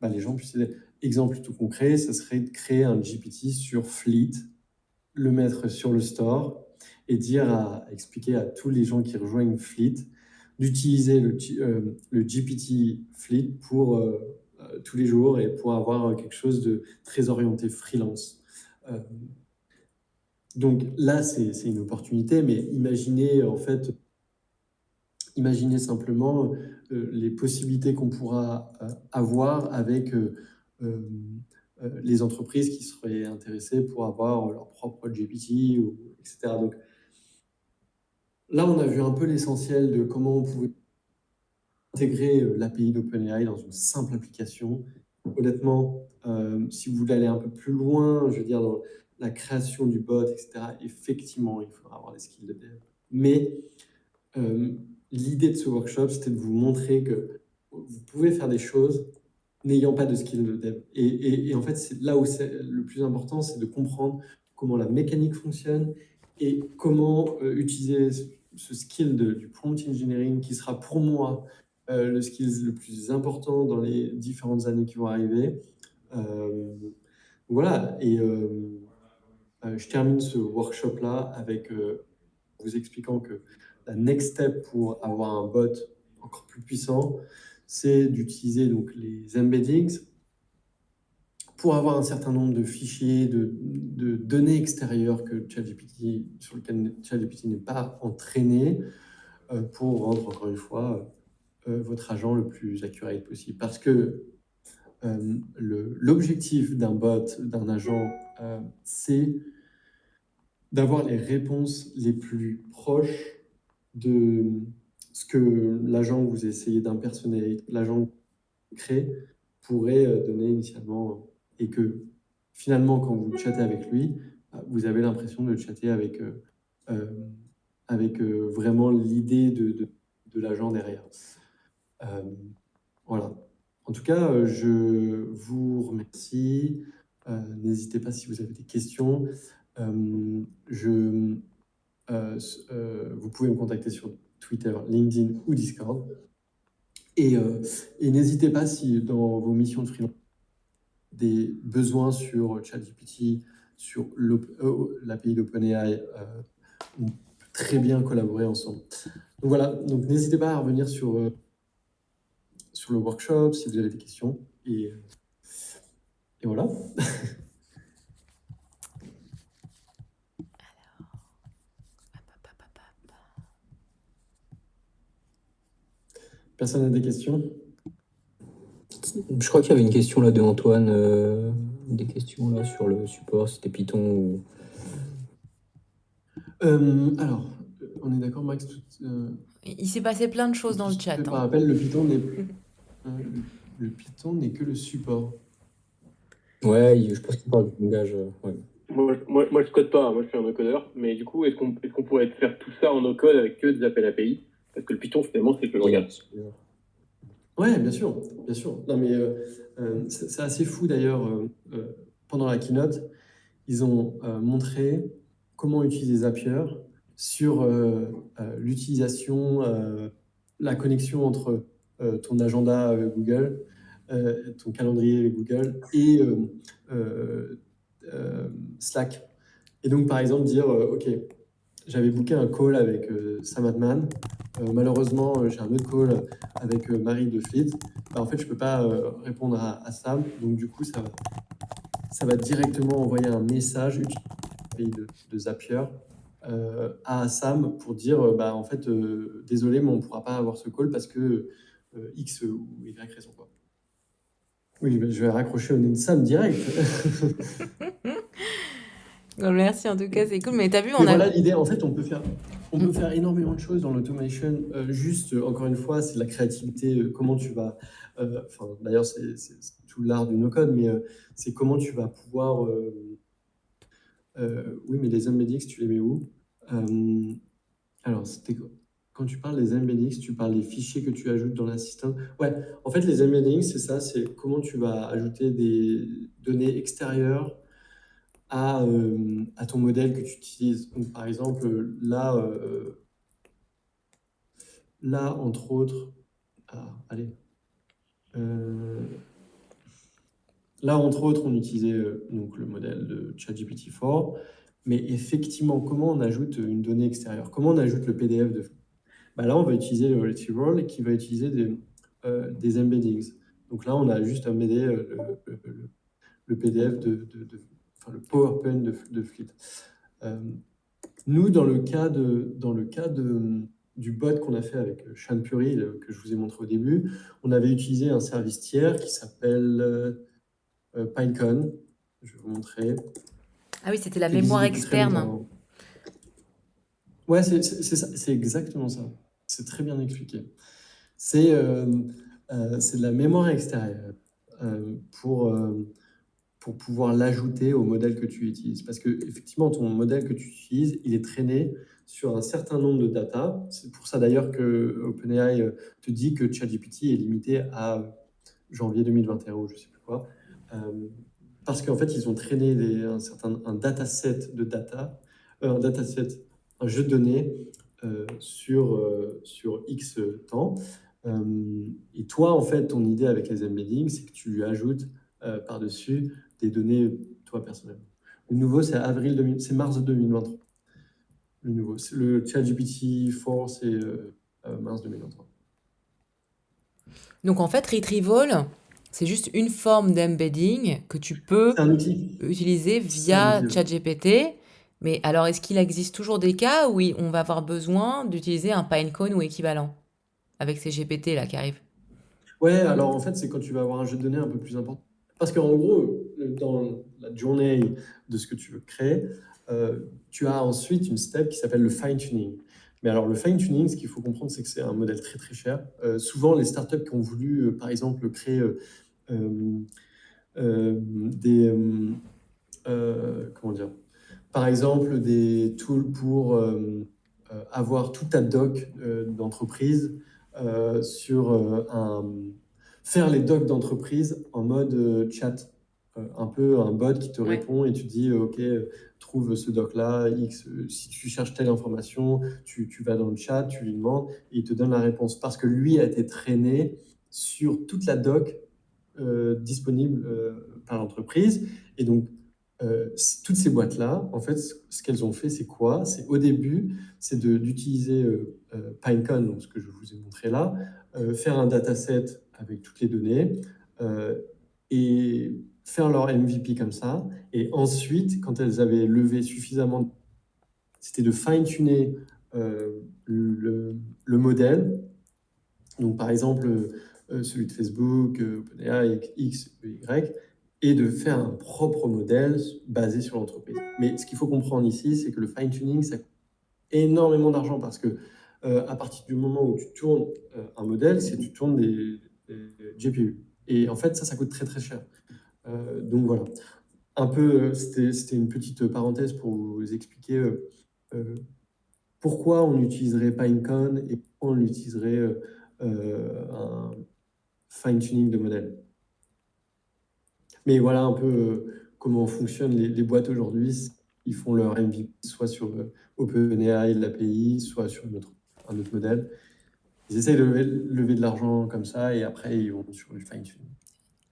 les gens puissent aider. Exemple tout concret, ça serait de créer un GPT sur Fleet, le mettre sur le store et expliquer à tous les gens qui rejoignent Fleet d'utiliser le GPT Fleet pour tous les jours et pour avoir quelque chose de très orienté freelance. Donc là, c'est une opportunité, mais imaginez simplement les possibilités qu'on pourra avoir avec les entreprises qui seraient intéressées pour avoir leur propre GPT, etc. Donc là, on a vu un peu l'essentiel de comment on pouvait intégrer l'API d'OpenAI dans une simple application. Honnêtement, si vous voulez aller un peu plus loin, je veux dire, dans la création du bot, etc., effectivement, il faudra avoir les skills de dev. Mais l'idée de ce workshop, c'était de vous montrer que vous pouvez faire des choses n'ayant pas de skills de dev. Et en fait, c'est là où le plus important, c'est de comprendre comment la mécanique fonctionne et comment utiliser ce skill du prompt engineering qui sera pour moi le skill le plus important dans les différentes années qui vont arriver. Voilà, et je termine ce workshop-là avec vous expliquant que la next step pour avoir un bot encore plus puissant, c'est d'utiliser donc les embeddings pour avoir un certain nombre de fichiers, de données extérieures sur lesquelles ChatGPT n'est pas entraîné, pour rendre, encore une fois, votre agent le plus accurate possible. Parce que l'objectif d'un bot, d'un agent, c'est d'avoir les réponses les plus proches de ce que l'agent que vous essayez d'impersoner, l'agent créé, pourrait donner initialement, et que finalement, quand vous chattez avec lui, vous avez l'impression de chatter avec vraiment l'idée de l'agent derrière. Voilà. En tout cas, je vous remercie. N'hésitez pas si vous avez des questions. Vous pouvez me contacter sur Twitter, LinkedIn ou Discord. Et n'hésitez pas si dans vos missions de freelance, des besoins sur ChatGPT, sur l'API d'OpenAI, on peut très bien collaborer ensemble. Donc voilà, donc n'hésitez pas à revenir sur le workshop si vous avez des questions. Et voilà. Personne n'a des questions? Je crois qu'il y avait une question là de Antoine, des questions là sur le support, c'était Python ou... Alors, on est d'accord, Max? Il s'est passé plein de choses dans le chat. Par rappel, le Python le Python n'est que le support. Ouais, je pense qu'il parle du langage. Ouais. Moi, je code pas, moi je suis un no-codeur, mais du coup, est-ce qu'on pourrait faire tout ça en no-code avec que des appels API? Parce que le Python, finalement, c'est que je regarde. Ouais, bien sûr, bien sûr. Non, mais c'est assez fou d'ailleurs. Pendant la keynote, ils ont montré comment utiliser Zapier sur l'utilisation, la connexion entre ton agenda Google, ton calendrier Google et euh, Slack. Et donc, par exemple, dire, OK, j'avais booké un call avec Sam Altman. Malheureusement, j'ai un autre call avec Marie de Fleet. Bah, en fait, je ne peux pas répondre à Sam. Donc, du coup, ça va directement envoyer un message de Zapier à Sam pour dire bah, en fait, désolé, mais on ne pourra pas avoir ce call parce que X ou Y raison. Quoi. Oui, je vais raccrocher au nez de Sam direct. Bon, merci en tout cas, c'est cool. Mais t'as vu, Mais on a. voilà l'idée, en fait, on peut faire énormément de choses dans l'automation. Juste, encore une fois, c'est de la créativité. Comment tu vas. Enfin, d'ailleurs, c'est tout l'art du no-code, mais c'est comment tu vas pouvoir. Oui, mais les embeddings, tu les mets où? Alors, quand tu parles des embeddings, tu parles des fichiers que tu ajoutes dans l'assistant. Ouais, en fait, les embeddings, c'est ça, c'est comment tu vas ajouter des données extérieures à ton modèle que tu utilises. Donc, par exemple, là entre autres, allez, là, entre autres, on utilisait donc le modèle de ChatGPT-4, mais effectivement, comment on ajoute une donnée extérieure? Comment on ajoute le PDF de... Bah là, on va utiliser le retrieval qui va utiliser des embeddings. Donc là, on a juste embeddé le PDF enfin, le PowerPoint de Fleet. Nous, dans le cas du bot qu'on a fait avec Sean Puri, que je vous ai montré au début, on avait utilisé un service tiers qui s'appelle Pinecone. Je vais vous montrer. Ah oui, c'était la Qui existe mémoire depuis très externe. longtemps. Ouais, c'est ça, c'est exactement ça. C'est très bien expliqué. C'est de la mémoire extérieure euh, pour, euh, pour pouvoir l'ajouter au modèle que tu utilises. Parce que effectivement, ton modèle que tu utilises, il est traîné sur un certain nombre de data. C'est pour ça d'ailleurs que OpenAI te dit que ChatGPT est limité à janvier 2021 ou je ne sais plus quoi. Parce qu'en fait, ils ont traîné un dataset de data, un dataset, un jeu de données sur X temps. Et toi, en fait, ton idée avec les embeddings, c'est que tu lui ajoutes par-dessus des données, toi, personnellement. Le nouveau, c'est mars 2023. Le nouveau. Le ChatGPT 4, c'est mars 2023. Donc en fait, Retrieval, c'est juste une forme d'embedding que tu peux C'est un outil. utiliser C'est un via outil. Ouais. ChatGPT. Mais alors, est-ce qu'il existe toujours des cas où on va avoir besoin d'utiliser un Pinecone ou équivalent avec ces GPT là qui arrivent? Ouais, alors en fait, c'est quand tu vas avoir un jeu de données un peu plus important. Parce qu'en gros, dans la journée de ce que tu veux créer, tu as ensuite une step qui s'appelle le fine-tuning. Mais alors, le fine-tuning, ce qu'il faut comprendre, c'est que c'est un modèle très très cher. Souvent, les startups qui ont voulu, par exemple, créer euh, des. Comment dire? Par exemple, des tools pour avoir tout ta doc d'entreprise sur faire les docs d'entreprise en mode chat. Un peu un bot qui te Ouais. répond et tu dis OK, trouve ce doc-là, X. Si tu cherches telle information, tu vas dans le chat, tu lui demandes et il te donne la réponse. Parce que lui a été traîné sur toute la doc disponible par l'entreprise. Et donc, toutes ces boîtes-là, en fait, ce qu'elles ont fait, c'est quoi? C'est au début, c'est d'utiliser Pinecone, donc ce que je vous ai montré là, faire un dataset avec toutes les données et faire leur MVP comme ça. Et ensuite, quand elles avaient levé suffisamment, c'était de fine-tuner le modèle. Donc, par exemple, celui de Facebook, OpenAI, X, Y, et de faire un propre modèle basé sur l'entreprise. Mais ce qu'il faut comprendre ici, c'est que le fine-tuning, ça coûte énormément d'argent parce que à partir du moment où tu tournes un modèle, c'est tu tournes des GPU. Et en fait, ça coûte très très cher. Donc voilà. un peu, c'était une petite parenthèse pour vous expliquer pourquoi on utiliserait Pinecone et pourquoi on utiliserait un fine-tuning de modèle. Mais voilà un peu comment fonctionnent les boîtes aujourd'hui. Ils font leur MVP soit sur OpenAI, l'API, soit sur un autre modèle. Ils essayent de lever de l'argent comme ça et après ils vont sur du fine-tuning.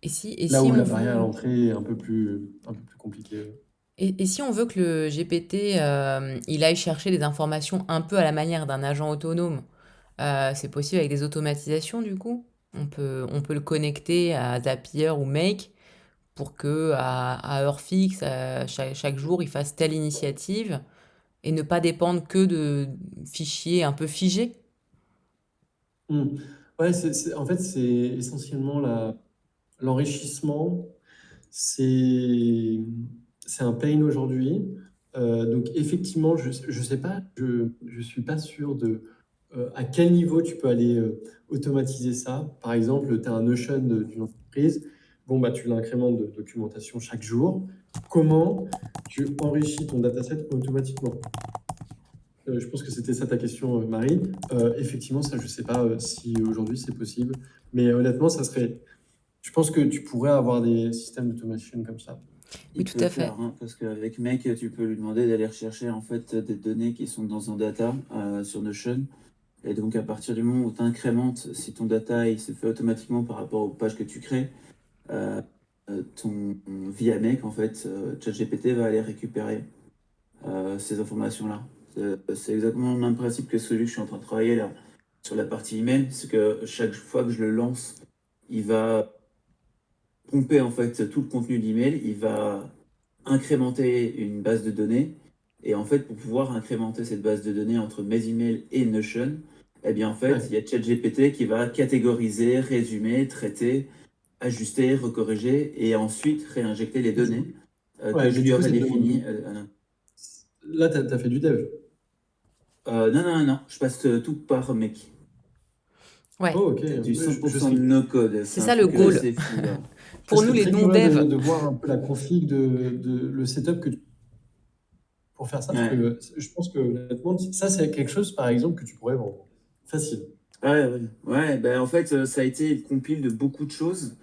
Et Là si où on la barrière à veut, l'entrée est un peu plus compliquée. et si on veut que le GPT, il aille chercher des informations un peu à la manière d'un agent autonome, c'est possible avec des automatisations du coup? On peut le connecter à Zapier ou Make pour que à heure fixe, chaque jour, il fasse telle initiative et ne pas dépendre que de fichiers un peu figés. Hmm. Ouais, en fait, c'est essentiellement l'enrichissement. C'est c'est un pain aujourd'hui. Donc effectivement, je sais pas, je suis pas sûr de à quel niveau tu peux aller automatiser ça. Par exemple, tu as un Notion d'une entreprise. Bon, bah, tu l'incrémentes de documentation chaque jour. Comment tu enrichis ton dataset automatiquement? Je pense que c'était ça ta question, Marie. Effectivement, ça, je sais pas si aujourd'hui c'est possible. Mais honnêtement, ça serait. Je pense que tu pourrais avoir des systèmes d'automation comme ça. Oui, Il tout peut à le fait. faire, hein, parce qu'avec Make, tu peux lui demander d'aller rechercher en fait des données qui sont dans un data sur Notion. Et donc à partir du moment où tu incrémentes, si ton data il se fait automatiquement par rapport aux pages que tu crées, euh, ton via Make en fait, ChatGPT va aller récupérer ces informations-là. C'est exactement le même principe que celui que je suis en train de travailler là sur la partie email, c'est que chaque fois que je le lance, il va pomper en fait tout le contenu de l'email, il va incrémenter une base de données. Et en fait, pour pouvoir incrémenter cette base de données entre mes emails et Notion, eh bien en fait, Ouais. il y a ChatGPT qui va catégoriser, résumer, traiter, ajuster, recorriger et ensuite réinjecter les données que Ouais, je mais lui du coup, aurais définies. là, tu as fait du dev. Non, non, non, non, je passe tout par Make. Ouais, Oh, ok. C'est du Je 100% serais, no-code. c'est C'est un ça le truc goal. assez fou là. je Pour nous, serais les très curieux non-devs. de voir un peu la config le setup pour faire ça, parce Ouais. que je pense que honnêtement, ça, c'est quelque chose, par exemple, que tu pourrais vendre. Facile. Ouais, ouais. Ouais, ben en fait, ça a été le compile de beaucoup de choses.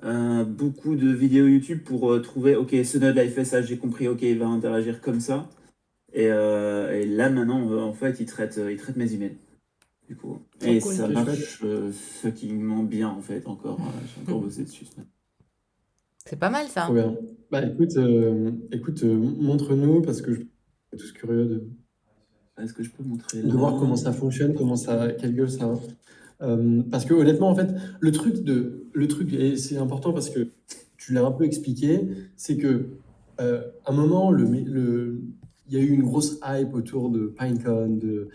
Beaucoup de vidéos YouTube pour trouver, ok, ce node-là, il fait ça, j'ai compris, ok, il va interagir comme ça. Et là, maintenant, en fait, il traite mes emails, du coup. Trop Et cool. ça Ok, chouette. marche fucking bien, en fait, encore. J'ai encore bossé dessus. C'est pas mal Trop ça. bien. Bah, écoute, montre-nous, parce que je suis tous curieux Est-ce que je peux montrer de voir là? comment ça fonctionne, quelle gueule ça a. Parce que honnêtement, en fait, le truc, et c'est important parce que tu l'as un peu expliqué, c'est que à un moment, il y a eu une grosse hype autour de Pinecone, de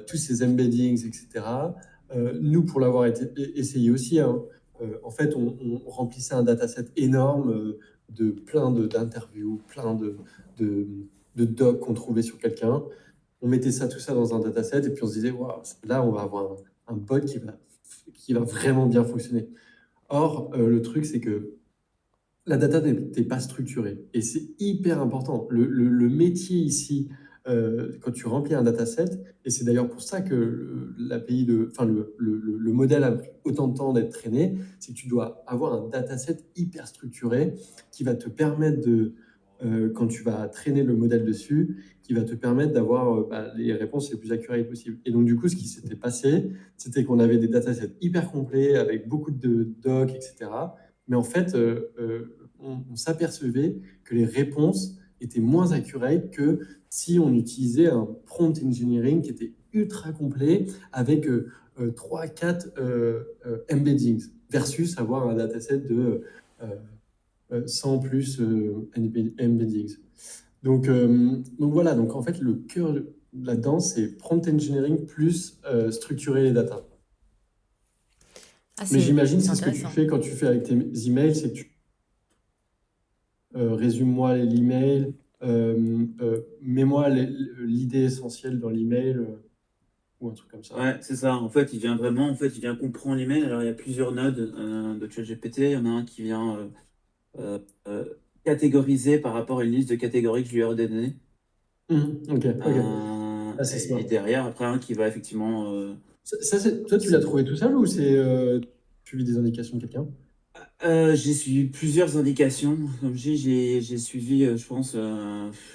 tous ces embeddings, etc. Nous, pour l'avoir essayé aussi, hein, en fait, on remplissait un dataset énorme de d'interviews, de, de docs qu'on trouvait sur quelqu'un. On mettait tout ça dans un dataset et puis on se disait, waouh, là, on va avoir un bot qui va vraiment bien fonctionner. Or, le truc, c'est que la data n'était pas structurée. Et c'est hyper important. Le métier ici, quand tu remplis un dataset, et c'est d'ailleurs pour ça que le modèle a pris autant de temps d'être traîné, c'est que tu dois avoir un dataset hyper structuré qui va te permettre quand tu vas traîner le modèle dessus, qui va te permettre d'avoir les réponses les plus accurées possibles. Et donc, du coup, ce qui s'était passé, c'était qu'on avait des datasets hyper complets avec beaucoup de docs, etc. Mais en fait, on s'apercevait que les réponses étaient moins accurées que si on utilisait un prompt engineering qui était ultra complet avec 3-4 embeddings versus avoir un dataset de 100 plus embeddings. Donc voilà, donc en fait, le cœur là-dedans, c'est prompt engineering plus structurer les datas. Ah, Mais j'imagine c'est c'est ce que tu intéressant. fais quand tu fais avec tes emails, c'est que tu résume-moi l'email, mets-moi l'idée essentielle dans l'email ou un truc comme ça. Ouais, c'est ça. En fait, il vient comprendre l'email. Alors, il y a plusieurs nodes de ChatGPT. Il y en a un qui vient catégorisé par rapport à une liste de catégories que je lui ai redonnées. Ok. Ah, c'est Et smart. derrière, après, un qui va effectivement. Toi, tu l'as trouvé tout seul ou c'est tu vis des indications de quelqu'un? J'ai suivi plusieurs indications. Comme je dis, j'ai suivi, je pense,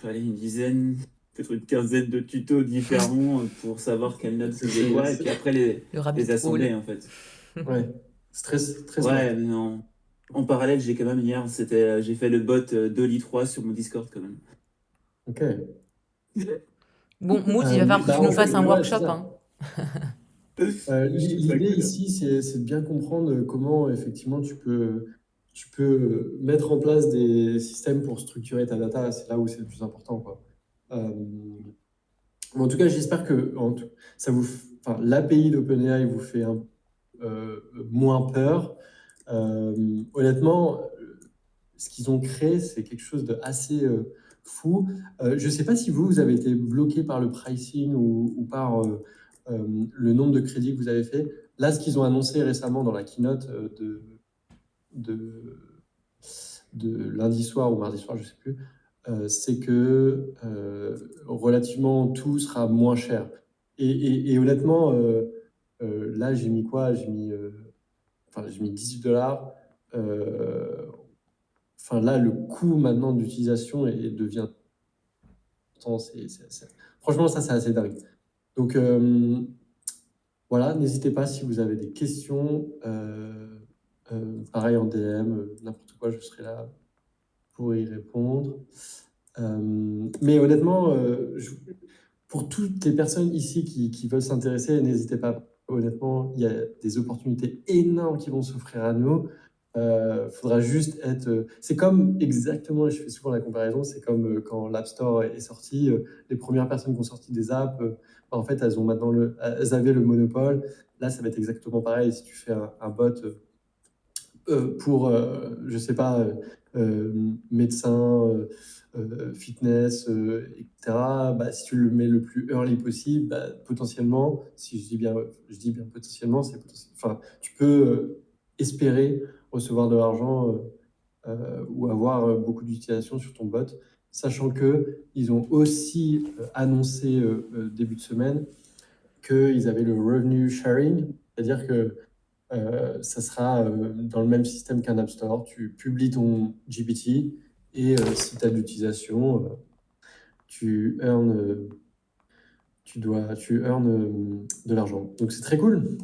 allez, une dizaine, peut-être une quinzaine de tutos différents pour savoir quelle note faisait quoi, et puis après Le rabbit les assembler, hole. en fait. Ouais, c'est très smart. Ouais, mais en parallèle, j'ai quand même hier, j'ai fait le bot Dolly 3 sur mon Discord quand même. Ok. Bon, Mood, il va falloir que tu En nous fait, fasses un ouais, c'est workshop, ça. hein. L'idée ici, c'est de bien comprendre comment effectivement tu peux mettre en place des systèmes pour structurer ta data. C'est là où c'est le plus important, quoi. Euh, en tout cas, j'espère que enfin, l'API d'OpenAI vous fait moins peur. Honnêtement, ce qu'ils ont créé, c'est quelque chose de assez fou. Je ne sais pas si vous avez été bloqué par le pricing ou par le nombre de crédits que vous avez fait. Là, ce qu'ils ont annoncé récemment dans la keynote de, de lundi soir ou mardi soir, je ne sais plus, c'est que relativement tout sera moins cher. Et honnêtement, là, j'ai mis quoi? J'ai mis $18. Enfin, là, le coût maintenant d'utilisation devient. Franchement, ça, c'est assez dingue. Donc, voilà, n'hésitez pas si vous avez des questions. Pareil en DM, n'importe quoi, je serai là pour y répondre. Mais honnêtement, pour toutes les personnes ici qui veulent s'intéresser, n'hésitez pas. Honnêtement, il y a des opportunités énormes qui vont s'offrir à nous. Faudra juste être. C'est comme exactement, et je fais souvent la comparaison, c'est comme quand l'App Store est sorti, les premières personnes qui ont sorti des apps, en fait, elles avaient le monopole. Là, ça va être exactement pareil. Si tu fais un bot pour, je sais pas, médecin, fitness, etc. Bah, si tu le mets le plus early possible, bah, potentiellement, si je dis bien potentiellement, enfin, tu peux espérer recevoir de l'argent ou avoir beaucoup d'utilisation sur ton bot, sachant que ils ont aussi annoncé début de semaine qu'ils avaient le revenue sharing, c'est-à-dire que ça sera dans le même système qu'un App Store. Tu publies ton GPT et si tu as de l'utilisation, tu earn, tu earn de l'argent. Donc c'est très cool.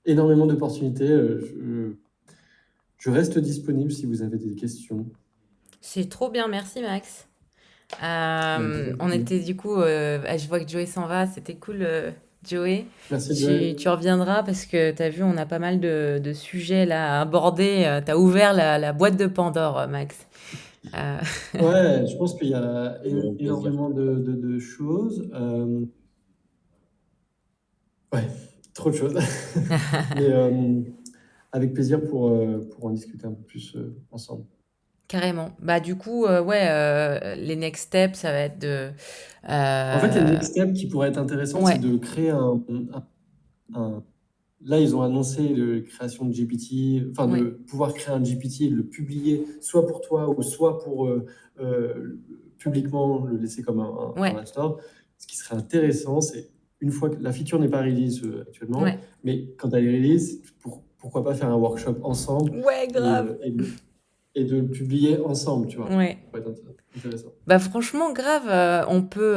Énormément d'opportunités. Je reste disponible si vous avez des questions. C'est trop bien, merci Max. Pas de On souci. était du coup, je vois que Joey s'en va, c'était cool, Joey. Merci Joey. Tu reviendras parce que tu as vu, on a pas mal de sujets là à aborder. Tu as ouvert la boîte de Pandore, Max. Ouais, je pense qu'il y a Avec plaisir. énormément de choses. Ouais, trop de choses. Mais avec plaisir pour en discuter un peu plus ensemble. Carrément. Bah du coup, ouais, les next steps, ça va être de... En fait, les next steps qui pourraient être intéressantes, Ouais, c'est de créer un- Là, ils ont annoncé la création de GPT, enfin ouais, de pouvoir créer un GPT et de le publier soit pour toi ou soit pour publiquement le laisser comme dans ouais, l'App Store. Ce qui serait intéressant, c'est une fois que la feature n'est pas release actuellement, ouais. mais quand elle est release, pourquoi pas faire un workshop ensemble Ouais, grave. et de le publier ensemble, tu vois. Ouais. Ça pourrait être intéressant. Bah franchement, grave, on peut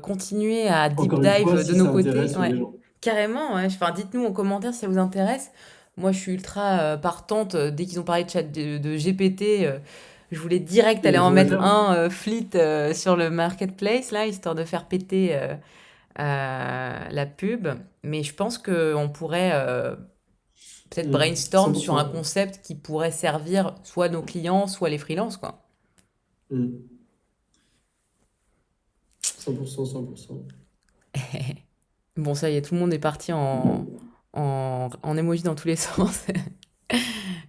continuer à deep Encore une fois, dive de si nos ça côtés. intéresse Ouais. les gens. Carrément, ouais. Enfin, dites-nous en commentaire si ça vous intéresse. Moi, je suis ultra partante. Dès qu'ils ont parlé de chat de GPT, je voulais direct aller Et en on va mettre faire. un fleet sur le marketplace, là, histoire de faire péter la pub. Mais je pense qu'on pourrait peut-être brainstorm sur un 100%. concept qui pourrait servir soit nos clients, soit les freelances, quoi. 100%, 100%. Bon, ça y est, tout le monde est parti en emoji dans tous les sens.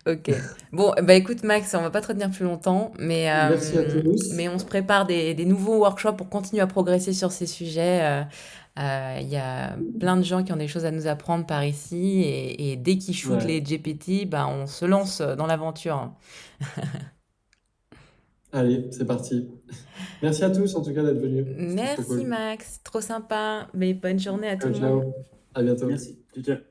Ok. Bon, bah écoute Max, on va pas te retenir plus longtemps, Merci à tous. mais on se prépare des nouveaux workshops pour continuer à progresser sur ces sujets. Il y a plein de gens qui ont des choses à nous apprendre par ici et dès qu'ils shootent Ouais. les GPT, bah, on se lance dans l'aventure. Allez, c'est parti. Merci à tous en tout cas d'être venus. C'était trop Merci cool. Max, trop sympa. Mais bonne journée à tout Ciao, le monde. ciao. À bientôt. Merci. Ciao, ciao.